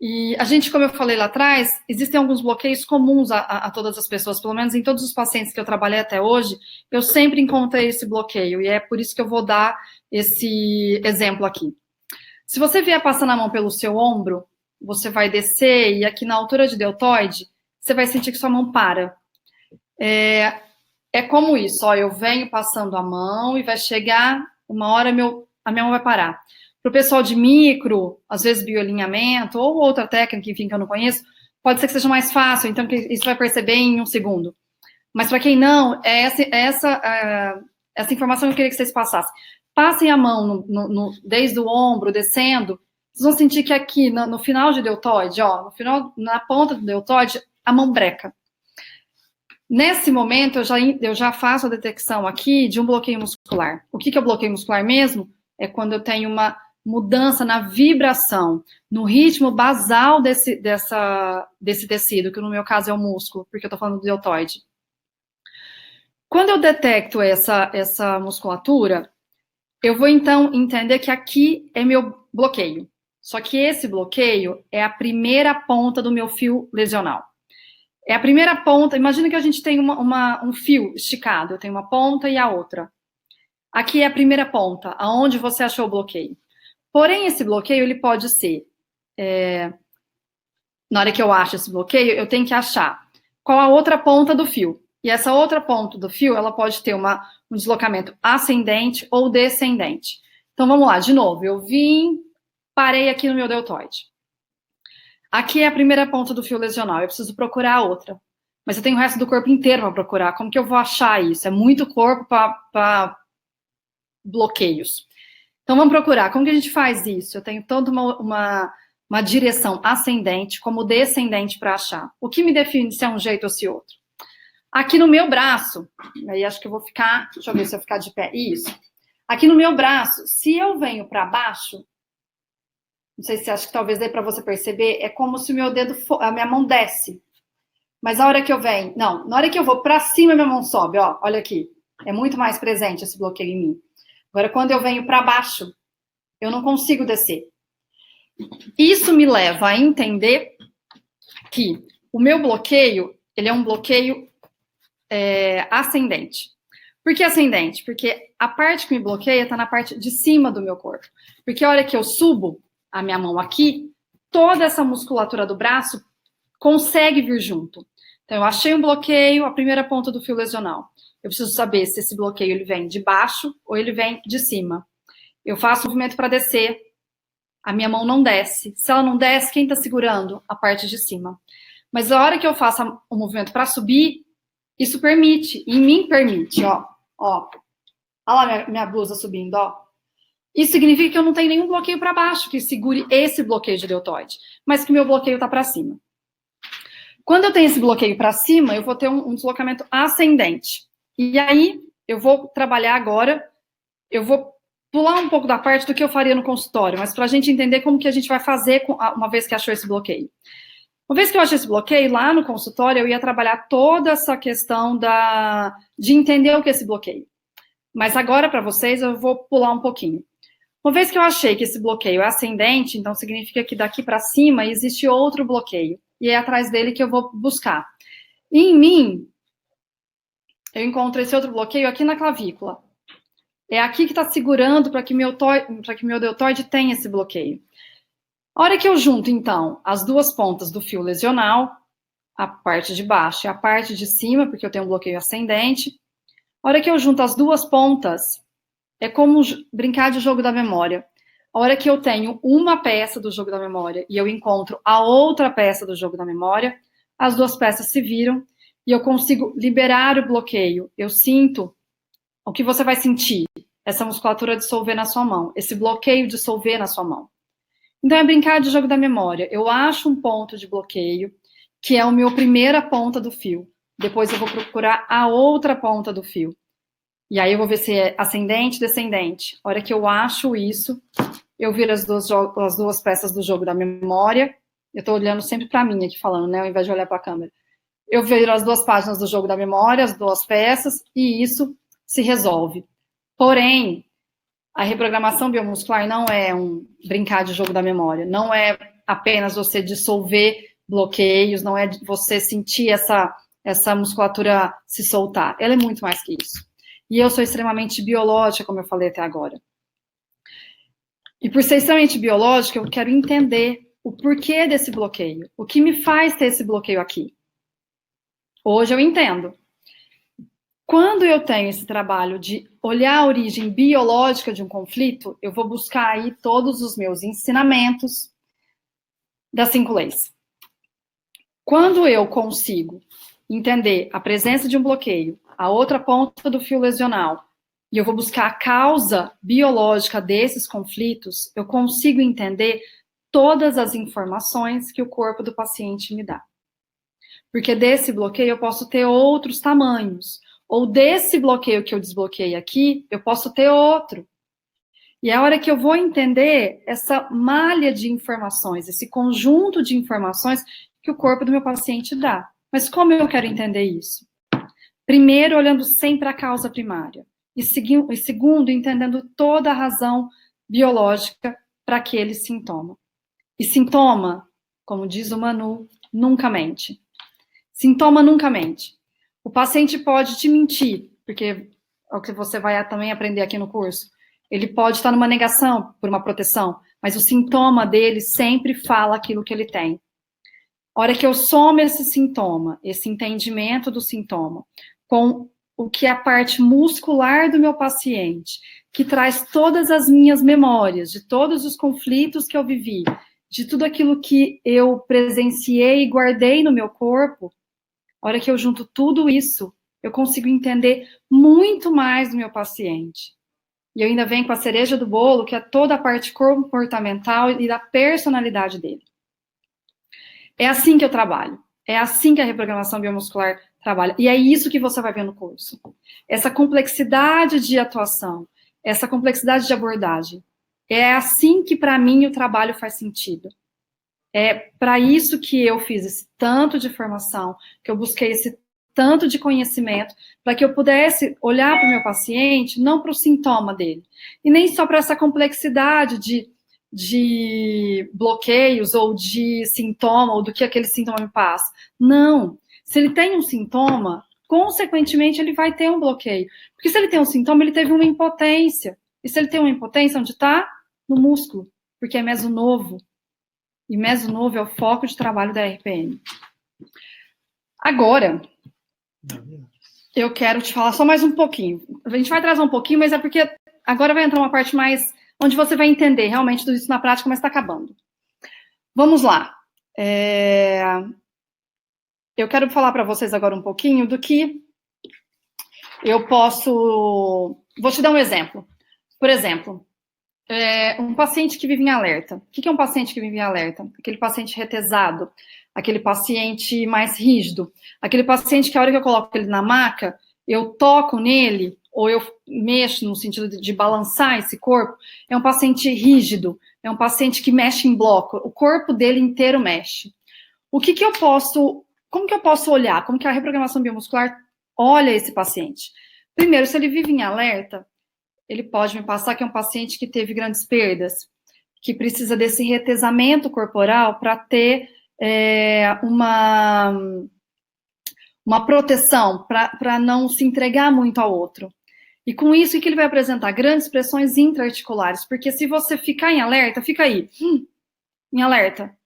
E a gente, como eu falei lá atrás, existem alguns bloqueios comuns a todas as pessoas, pelo menos em todos os pacientes que eu trabalhei até hoje, eu sempre encontrei esse bloqueio, e é por isso que eu vou dar esse exemplo aqui. Se você vier passando a mão pelo seu ombro, você vai descer, e aqui na altura de deltoide, você vai sentir que sua mão para. É como isso, ó, eu venho passando a mão, e vai chegar uma hora, a minha mão vai parar. Para o pessoal de micro, às vezes bioalinhamento, ou outra técnica, enfim, que eu não conheço, pode ser que seja mais fácil, então isso vai perceber em um segundo. Mas para quem não, essa informação que eu queria que vocês passassem. Passem a mão desde o ombro, descendo, vocês vão sentir que aqui, no final de deltoide, ó, na ponta do deltoide, a mão breca. Nesse momento, eu já faço a detecção aqui de um bloqueio muscular. O que é o bloqueio muscular mesmo? É quando eu tenho uma mudança na vibração, no ritmo basal desse tecido, que no meu caso é o músculo, porque eu tô falando do deltoide. Quando eu detecto essa musculatura, eu vou então entender que aqui é meu bloqueio. Só que esse bloqueio é a primeira ponta do meu fio lesional. É a primeira ponta, imagina que a gente tem um fio esticado, eu tenho uma ponta e a outra. Aqui é a primeira ponta, aonde você achou o bloqueio. Porém, esse bloqueio, ele pode ser... na hora que eu acho esse bloqueio, eu tenho que achar qual a outra ponta do fio. E essa outra ponta do fio, ela pode ter um deslocamento ascendente ou descendente. Então, vamos lá, de novo. Eu parei aqui no meu deltoide. Aqui é a primeira ponta do fio lesional, eu preciso procurar a outra. Mas eu tenho o resto do corpo inteiro para procurar. Como que eu vou achar isso? É muito corpo para bloqueios. Então, vamos procurar. Como que a gente faz isso? Eu tenho toda uma direção ascendente como descendente para achar. O que me define se é um jeito ou se outro? Aqui no meu braço, aí acho que eu vou ficar... Deixa eu ver se eu ficar de pé. Isso. Aqui no meu braço, se eu venho para baixo... Não sei se acho que talvez dê para você perceber, é como se o meu dedo, a minha mão desce. Mas a hora que eu venho, não, na hora que eu vou para cima, minha mão sobe, ó, olha aqui. É muito mais presente esse bloqueio em mim. Agora, quando eu venho para baixo, eu não consigo descer. Isso me leva a entender que o meu bloqueio, ele é um bloqueio ascendente. Por que ascendente? Porque a parte que me bloqueia está na parte de cima do meu corpo. Porque a hora que eu subo a minha mão aqui, toda essa musculatura do braço consegue vir junto. Então, eu achei um bloqueio, a primeira ponta do fio lesional. Eu preciso saber se esse bloqueio ele vem de baixo ou ele vem de cima. Eu faço o movimento para descer, a minha mão não desce. Se ela não desce, quem está segurando? A parte de cima. Mas a hora que eu faço o movimento para subir, isso permite, em mim permite, ó. Olha lá minha blusa subindo, ó. Isso significa que eu não tenho nenhum bloqueio para baixo que segure esse bloqueio de deltoide, mas que meu bloqueio está para cima. Quando eu tenho esse bloqueio para cima, eu vou ter um deslocamento ascendente. E aí, eu vou trabalhar agora, eu vou pular um pouco da parte do que eu faria no consultório, mas para a gente entender como que a gente vai fazer uma vez que achou esse bloqueio. Uma vez que eu achei esse bloqueio, lá no consultório, eu ia trabalhar toda essa questão de entender o que é esse bloqueio. Mas agora, para vocês, eu vou pular um pouquinho. Uma vez que eu achei que esse bloqueio é ascendente, então significa que daqui para cima existe outro bloqueio. E é atrás dele que eu vou buscar. E em mim, eu encontro esse outro bloqueio aqui na clavícula. É aqui que está segurando para que meu deltoide tenha esse bloqueio. A hora que eu junto, então, as duas pontas do fio lesional, a parte de baixo e a parte de cima, porque eu tenho um bloqueio ascendente, a hora que eu junto as duas pontas, é como brincar de jogo da memória. A hora que eu tenho uma peça do jogo da memória e eu encontro a outra peça do jogo da memória, as duas peças se viram e eu consigo liberar o bloqueio. Eu sinto o que você vai sentir, essa musculatura dissolver na sua mão, esse bloqueio dissolver na sua mão. Então é brincar de jogo da memória. Eu acho um ponto de bloqueio, que é a minha primeira ponta do fio. Depois eu vou procurar a outra ponta do fio. E aí eu vou ver se é ascendente, descendente. A hora que eu acho isso, eu viro as duas peças do jogo da memória. Eu tô olhando sempre para mim aqui falando, né, ao invés de olhar para a câmera. Eu viro as duas páginas do jogo da memória, as duas peças, e isso se resolve. Porém, a reprogramação biomuscular não é um brincar de jogo da memória, não é apenas você dissolver bloqueios, não é você sentir essa musculatura se soltar. Ela é muito mais que isso. E eu sou extremamente biológica, como eu falei até agora. E por ser extremamente biológica, eu quero entender o porquê desse bloqueio. O que me faz ter esse bloqueio aqui? Hoje eu entendo. Quando eu tenho esse trabalho de olhar a origem biológica de um conflito, eu vou buscar aí todos os meus ensinamentos das 5 leis. Quando eu consigo entender a presença de um bloqueio, a outra ponta do fio lesional, e eu vou buscar a causa biológica desses conflitos, eu consigo entender todas as informações que o corpo do paciente me dá. Porque desse bloqueio eu posso ter outros tamanhos, ou desse bloqueio que eu desbloqueei aqui, eu posso ter outro. E é a hora que eu vou entender essa malha de informações, esse conjunto de informações que o corpo do meu paciente dá. Mas como eu quero entender isso? Primeiro, olhando sempre a causa primária. E segundo, entendendo toda a razão biológica para aquele sintoma. E sintoma, como diz o Manu, nunca mente. Sintoma nunca mente. O paciente pode te mentir, porque é o que você vai também aprender aqui no curso. Ele pode estar numa negação por uma proteção, mas o sintoma dele sempre fala aquilo que ele tem. A hora que eu somo esse sintoma, esse entendimento do sintoma, com o que é a parte muscular do meu paciente, que traz todas as minhas memórias, de todos os conflitos que eu vivi, de tudo aquilo que eu presenciei e guardei no meu corpo, a hora que eu junto tudo isso, eu consigo entender muito mais do meu paciente. E eu ainda venho com a cereja do bolo, que é toda a parte comportamental e da personalidade dele. É assim que eu trabalho. É assim que a reprogramação biomuscular trabalha. E é isso que você vai ver no curso. Essa complexidade de atuação, essa complexidade de abordagem. É assim que, para mim, o trabalho faz sentido. É para isso que eu fiz esse tanto de formação, que eu busquei esse tanto de conhecimento, para que eu pudesse olhar para o meu paciente, não para o sintoma dele, e nem só para essa complexidade de bloqueios, ou de sintoma, ou do que aquele sintoma me passa. Não. Se ele tem um sintoma, consequentemente, ele vai ter um bloqueio. Porque se ele tem um sintoma, ele teve uma impotência. E se ele tem uma impotência, onde está? No músculo, porque é mesonovo. E mesonovo é o foco de trabalho da RPM. Agora, eu quero te falar só mais um pouquinho. A gente vai trazer um pouquinho, mas é porque agora vai entrar uma parte mais onde você vai entender realmente tudo isso na prática, mas está acabando. Vamos lá. Eu quero falar para vocês agora um pouquinho do que eu posso... Vou te dar um exemplo. Por exemplo, um paciente que vive em alerta. O que é um paciente que vive em alerta? Aquele paciente retesado, aquele paciente mais rígido, aquele paciente que a hora que eu coloco ele na maca, eu toco nele, ou eu mexo no sentido de balançar esse corpo, é um paciente rígido, é um paciente que mexe em bloco, o corpo dele inteiro mexe. Como que eu posso olhar? Como que a reprogramação biomuscular olha esse paciente? Primeiro, se ele vive em alerta, ele pode me passar que é um paciente que teve grandes perdas, que precisa desse retesamento corporal para ter uma uma proteção para não se entregar muito ao outro. E com isso, o que ele vai apresentar? Grandes pressões intra-articulares, porque se você ficar em alerta, fica aí, em alerta.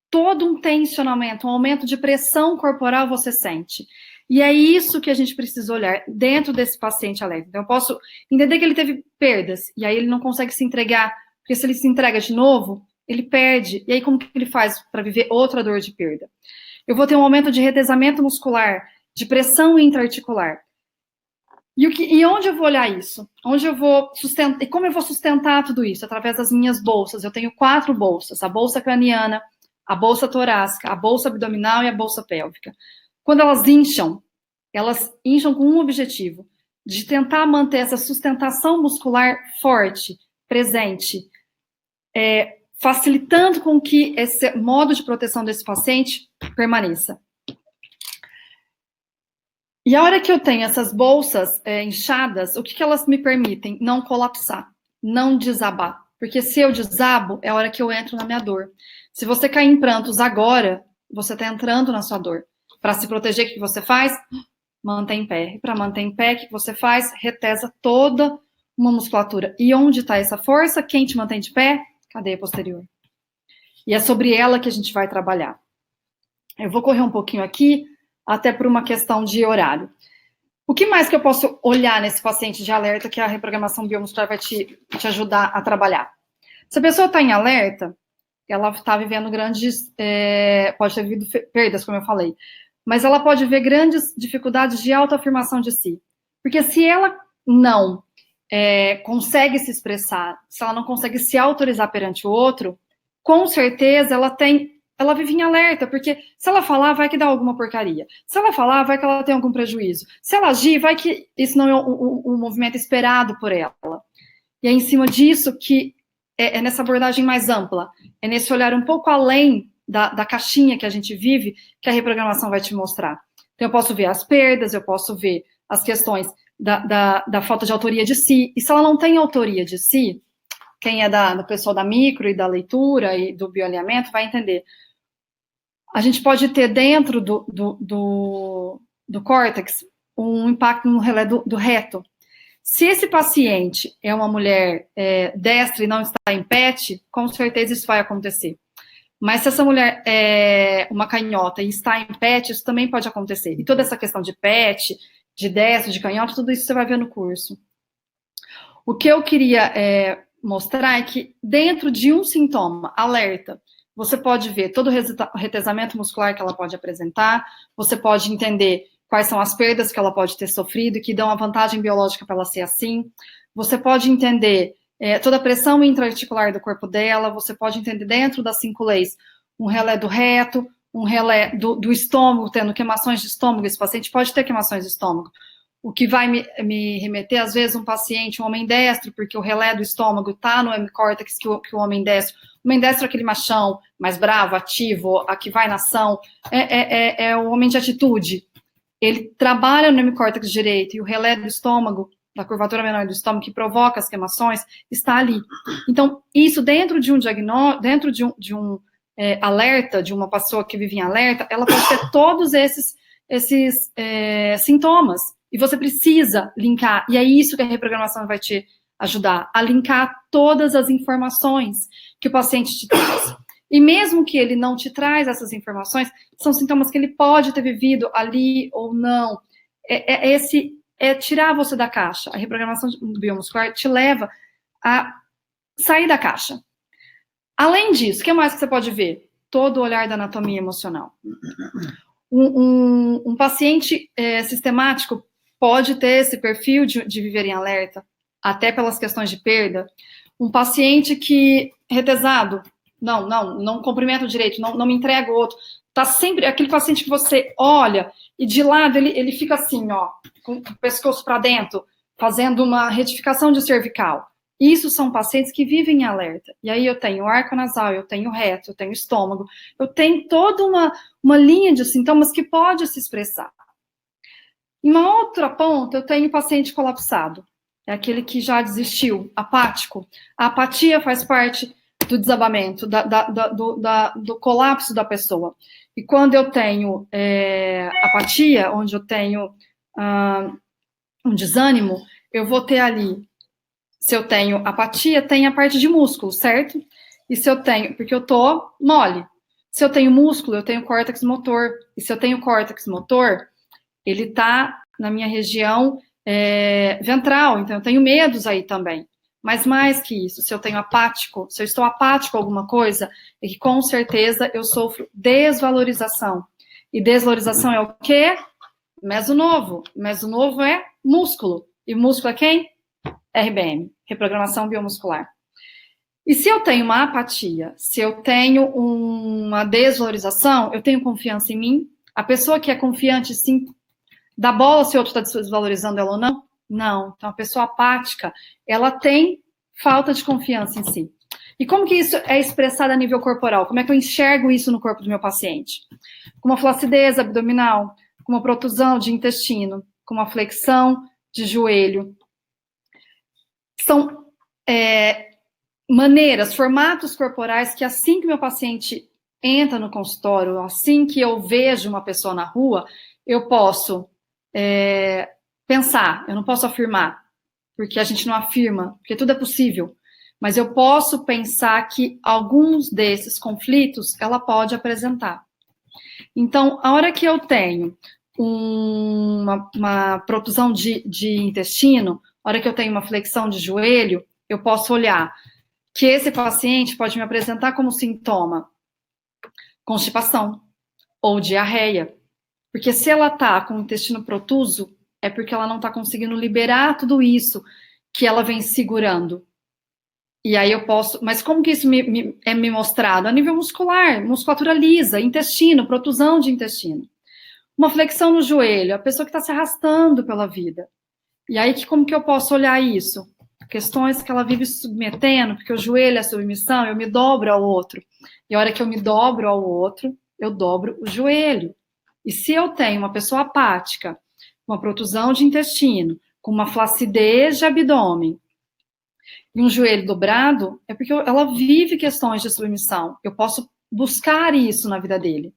Todo um tensionamento, um aumento de pressão corporal você sente. E é isso que a gente precisa olhar dentro desse paciente alerta. Então, eu posso entender que ele teve perdas, e aí ele não consegue se entregar, porque se ele se entrega de novo, ele perde. E aí, como que ele faz para viver outra dor de perda? Eu vou ter um aumento de retesamento muscular, de pressão intra-articular. E onde eu vou olhar isso? Onde eu vou sustentar? E como eu vou sustentar tudo isso? Através das minhas bolsas. Eu tenho 4 bolsas: a bolsa craniana, a bolsa torácica, a bolsa abdominal e a bolsa pélvica. Quando elas incham com um objetivo, de tentar manter essa sustentação muscular forte, presente, facilitando com que esse modo de proteção desse paciente permaneça. E a hora que eu tenho essas bolsas inchadas, o que elas me permitem? Não colapsar, não desabar. Porque se eu desabo, é a hora que eu entro na minha dor. Se você cair em prantos agora, você está entrando na sua dor. Para se proteger, o que você faz? Mantém em pé. E para manter em pé, o que você faz? Retesa toda uma musculatura. E onde está essa força? Quem te mantém de pé? Cadeia posterior. E é sobre ela que a gente vai trabalhar. Eu vou correr um pouquinho aqui, até por uma questão de horário. O que mais que eu posso olhar nesse paciente de alerta que a reprogramação biomuscular vai te ajudar a trabalhar? Se a pessoa está em alerta, ela está vivendo grandes, pode ter vivido perdas, como eu falei, mas ela pode ver grandes dificuldades de autoafirmação de si. Porque se ela não consegue se expressar, se ela não consegue se autorizar perante o outro, com certeza ela vive em alerta, porque se ela falar, vai que dá alguma porcaria. Se ela falar, vai que ela tem algum prejuízo. Se ela agir, vai que isso não é um movimento esperado por ela. E é em cima disso que é nessa abordagem mais ampla, é nesse olhar um pouco além da caixinha que a gente vive, que a reprogramação vai te mostrar. Então, eu posso ver as perdas, eu posso ver as questões da falta de autoria de si. E se ela não tem autoria de si, quem é do pessoal da micro e da leitura e do bioalinhamento vai entender. A gente pode ter dentro do córtex um impacto no relé do reto. Se esse paciente é uma mulher destra e não está em PET, com certeza isso vai acontecer. Mas se essa mulher é uma canhota e está em PET, isso também pode acontecer. E toda essa questão de PET, de destro, de canhota, tudo isso você vai ver no curso. O que eu queria mostrar é que dentro de um sintoma, alerta, você pode ver todo o retesamento muscular que ela pode apresentar, você pode entender quais são as perdas que ela pode ter sofrido e que dão a vantagem biológica para ela ser assim. Você pode entender toda a pressão intra-articular do corpo dela, você pode entender dentro das 5 leis um relé do reto, um relé do estômago, tendo queimações de estômago. Esse paciente pode ter queimações de estômago. O que vai me remeter, às vezes, um paciente, um homem destro, porque o relé do estômago está no hemicórtex que o homem destro. O homem destro é aquele machão, mais bravo, ativo, a que vai na ação, é o homem de atitude. Ele trabalha no hemicórtex direito e o relé do estômago, da curvatura menor do estômago, que provoca as queimações, está ali. Então, isso dentro de um diagnóstico, dentro de um alerta, de uma pessoa que vive em alerta, ela pode ter todos esses sintomas. E você precisa linkar, e é isso que a reprogramação vai te ajudar, a linkar todas as informações que o paciente te traz. E mesmo que ele não te traz essas informações, são sintomas que ele pode ter vivido ali ou não. É tirar você da caixa. A reprogramação biomuscular te leva a sair da caixa. Além disso, o que mais que você pode ver? Todo o olhar da anatomia emocional. Um paciente sistemático pode ter esse perfil de viver em alerta, até pelas questões de perda. Um paciente que, retesado, não cumprimenta o direito, não me entrega o outro, tá sempre, aquele paciente que você olha, e de lado ele fica assim, ó, com o pescoço para dentro, fazendo uma retificação de cervical. Isso são pacientes que vivem em alerta. E aí eu tenho arco nasal, eu tenho reto, eu tenho estômago, eu tenho toda uma linha de sintomas que pode se expressar. Em uma outra ponta, eu tenho paciente colapsado. É aquele que já desistiu, apático. A apatia faz parte do desabamento, do colapso da pessoa. E quando eu tenho apatia, onde eu tenho um desânimo, eu vou ter ali, se eu tenho apatia, tem a parte de músculo, certo? E se eu tenho, porque eu tô mole. Se eu tenho músculo, eu tenho córtex motor. E se eu tenho córtex motor, ele tá na minha região ventral, então eu tenho medos aí também. Mas mais que isso, se eu tenho apático, se eu estou apático a alguma coisa, é que com certeza eu sofro desvalorização. E desvalorização é o quê? Mesonovo. Mesonovo é músculo. E músculo é quem? RBM, reprogramação biomuscular. E se eu tenho uma apatia, se eu tenho uma desvalorização, eu tenho confiança em mim? A pessoa que é confiante, sim, dá bola se o outro está desvalorizando ela ou não? Não. Então, a pessoa apática, ela tem falta de confiança em si. E como que isso é expressado a nível corporal? Como é que eu enxergo isso no corpo do meu paciente? Com uma flacidez abdominal, com uma protusão de intestino, com uma flexão de joelho. São maneiras, formatos corporais que assim que meu paciente entra no consultório, assim que eu vejo uma pessoa na rua, eu posso pensar, eu não posso afirmar, porque a gente não afirma, porque tudo é possível, mas eu posso pensar que alguns desses conflitos ela pode apresentar. Então, a hora que eu tenho uma protusão de intestino, a hora que eu tenho uma flexão de joelho, eu posso olhar que esse paciente pode me apresentar como sintoma constipação ou diarreia. Porque se ela tá com o intestino protuso, é porque ela não tá conseguindo liberar tudo isso que ela vem segurando. E aí eu posso... Mas como que isso é me mostrado? A nível muscular, musculatura lisa, intestino, protusão de intestino. Uma flexão no joelho, a pessoa que está se arrastando pela vida. E aí, como que eu posso olhar isso? Questões que ela vive se submetendo, porque o joelho é submissão, eu me dobro ao outro. E a hora que eu me dobro ao outro, eu dobro o joelho. E se eu tenho uma pessoa apática, uma protusão de intestino, com uma flacidez de abdômen, e um joelho dobrado, é porque ela vive questões de submissão. Eu posso buscar isso na vida dele.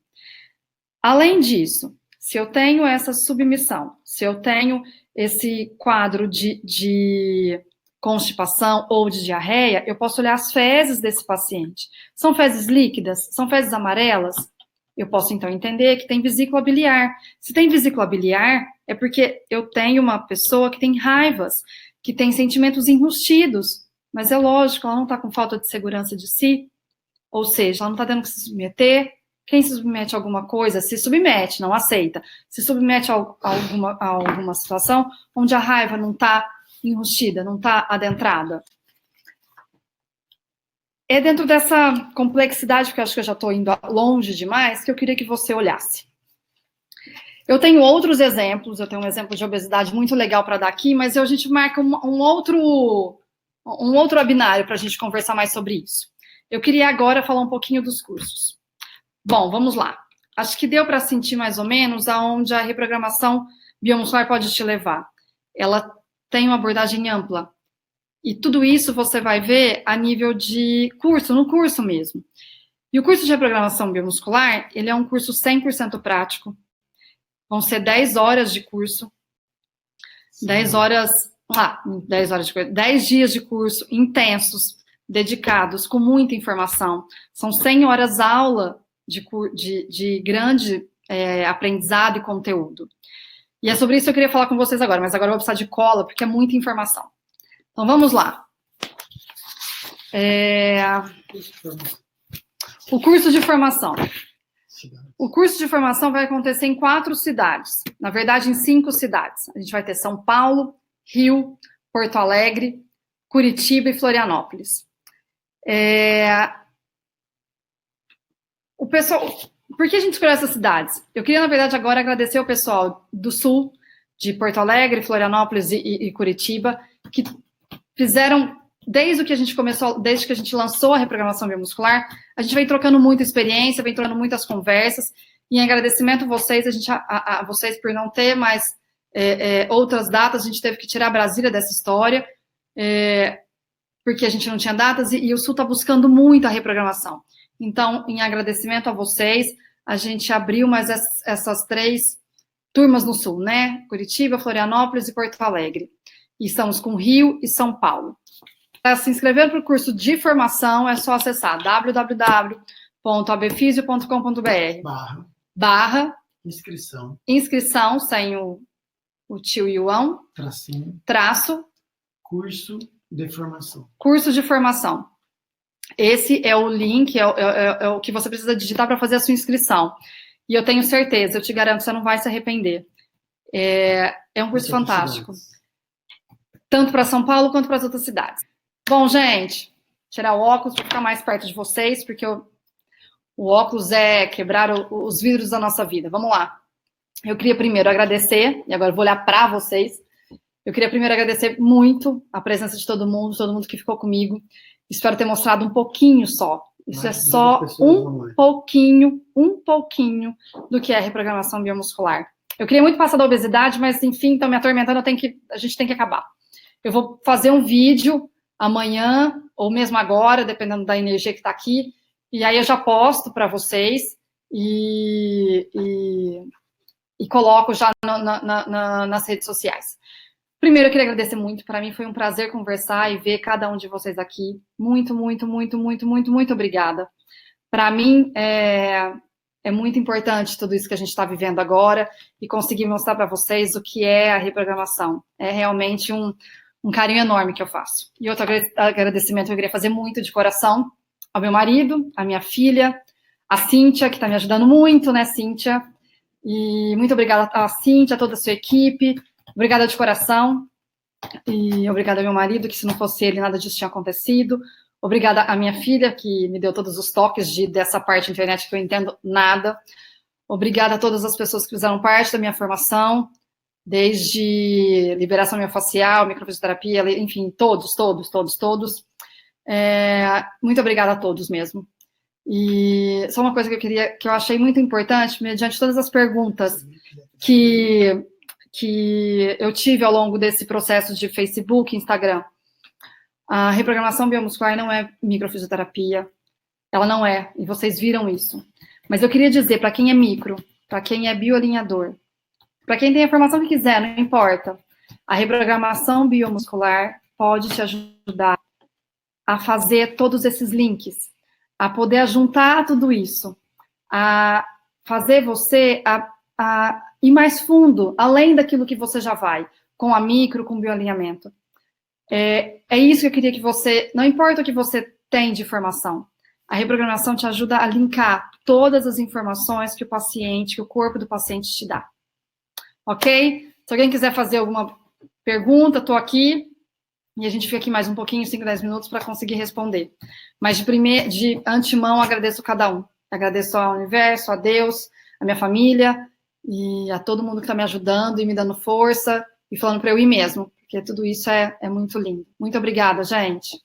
Além disso, se eu tenho essa submissão, se eu tenho esse quadro de constipação ou de diarreia, eu posso olhar as fezes desse paciente. São fezes líquidas? São fezes amarelas? Eu posso, então, entender que tem vesícula biliar. Se tem vesícula biliar, é porque eu tenho uma pessoa que tem raivas, que tem sentimentos enrustidos. Mas é lógico, ela não está com falta de segurança de si. Ou seja, ela não está tendo que se submeter. Quem se submete a alguma coisa, se submete, não aceita. Se submete a alguma situação onde a raiva não está enrustida, não está adentrada. É dentro dessa complexidade, porque eu acho que eu já estou indo longe demais, que eu queria que você olhasse. Eu tenho outros exemplos, eu tenho um exemplo de obesidade muito legal para dar aqui, mas a gente marca um outro webinário para a gente conversar mais sobre isso. Eu queria agora falar um pouquinho dos cursos. Bom, vamos lá. Acho que deu para sentir mais ou menos aonde a reprogramação biomuscular pode te levar. Ela tem uma abordagem ampla. E tudo isso você vai ver a nível de curso, no curso mesmo. E o curso de reprogramação biomuscular, ele é um curso 100% prático. Vão ser 10 horas de curso. 10 dias de curso intensos, dedicados, com muita informação. São 100 horas aula de grande aprendizado e conteúdo. E é sobre isso que eu queria falar com vocês agora, mas agora eu vou precisar de cola, porque é muita informação. Então, vamos lá. O curso de formação. O curso de formação vai acontecer em 4 cidades. Na verdade, em 5 cidades. A gente vai ter São Paulo, Rio, Porto Alegre, Curitiba e Florianópolis. O pessoal... Por que a gente escolheu essas cidades? Eu queria, na verdade, agora agradecer ao pessoal do Sul, de Porto Alegre, Florianópolis e Curitiba, que fizeram, desde que a gente começou, desde que a gente lançou a reprogramação biomuscular, a gente vem trocando muita experiência, vem trocando muitas conversas, e em agradecimento a vocês, a vocês por não ter mais outras datas, a gente teve que tirar Brasília dessa história, porque a gente não tinha datas, e o Sul está buscando muito a reprogramação. Então, em agradecimento a vocês, a gente abriu mais essas 3 turmas no Sul, né? Curitiba, Florianópolis e Porto Alegre. E estamos com Rio e São Paulo. Para se inscrever para o curso de formação, é só acessar www.abfisio.com.br inscrição, sem o tio e o ão, traço, curso de formação. Curso de formação. Esse é o link, é o que você precisa digitar para fazer a sua inscrição. E eu tenho certeza, eu te garanto, você não vai se arrepender. É um curso fantástico. Tanto para São Paulo quanto para as outras cidades. Bom, gente, tirar o óculos para ficar mais perto de vocês, porque o óculos é quebrar os vidros da nossa vida. Vamos lá. Eu queria primeiro agradecer, e agora eu vou olhar para vocês. Eu queria primeiro agradecer muito a presença de todo mundo que ficou comigo. Espero ter mostrado um pouquinho só. Isso é só um pouquinho do que é reprogramação biomuscular. Eu queria muito passar da obesidade, mas, enfim, estão me atormentando, a gente tem que acabar. Eu vou fazer um vídeo amanhã, ou mesmo agora, dependendo da energia que está aqui, e aí eu já posto para vocês e coloco já nas redes sociais. Primeiro, eu queria agradecer muito. Para mim foi um prazer conversar e ver cada um de vocês aqui. Muito obrigada. Para mim, é muito importante tudo isso que a gente está vivendo agora e conseguir mostrar para vocês o que é a reprogramação. É realmente um carinho enorme que eu faço. E outro agradecimento que eu queria fazer muito de coração ao meu marido, à minha filha, a Cíntia, que está me ajudando muito, né, Cíntia? E muito obrigada a Cíntia, a toda a sua equipe. Obrigada de coração. E obrigada ao meu marido, que se não fosse ele, nada disso tinha acontecido. Obrigada à minha filha, que me deu todos os toques dessa parte da internet que eu entendo nada. Obrigada a todas as pessoas que fizeram parte da minha formação, desde liberação miofascial, microfisioterapia, enfim, todos. Muito obrigada a todos mesmo. E só uma coisa que eu achei muito importante, mediante todas as perguntas que eu tive ao longo desse processo de Facebook, Instagram. A reprogramação biomuscular não é microfisioterapia, ela não é, e vocês viram isso. Mas eu queria dizer, para quem é micro, para quem é bioalinhador, para quem tem a formação que quiser, não importa, a reprogramação biomuscular pode te ajudar a fazer todos esses links, a poder juntar tudo isso, a fazer você a ir mais fundo, além daquilo que você já vai, com a micro, com o bioalinhamento. É isso que eu queria que você, não importa o que você tem de formação, a reprogramação te ajuda a linkar todas as informações que o corpo do paciente te dá. Ok? Se alguém quiser fazer alguma pergunta, estou aqui, e a gente fica aqui mais um pouquinho, 5, 10 minutos, para conseguir responder. Mas de antemão, agradeço cada um. Agradeço ao universo, a Deus, a minha família, e a todo mundo que está me ajudando e me dando força, e falando para eu ir mesmo, porque tudo isso é muito lindo. Muito obrigada, gente.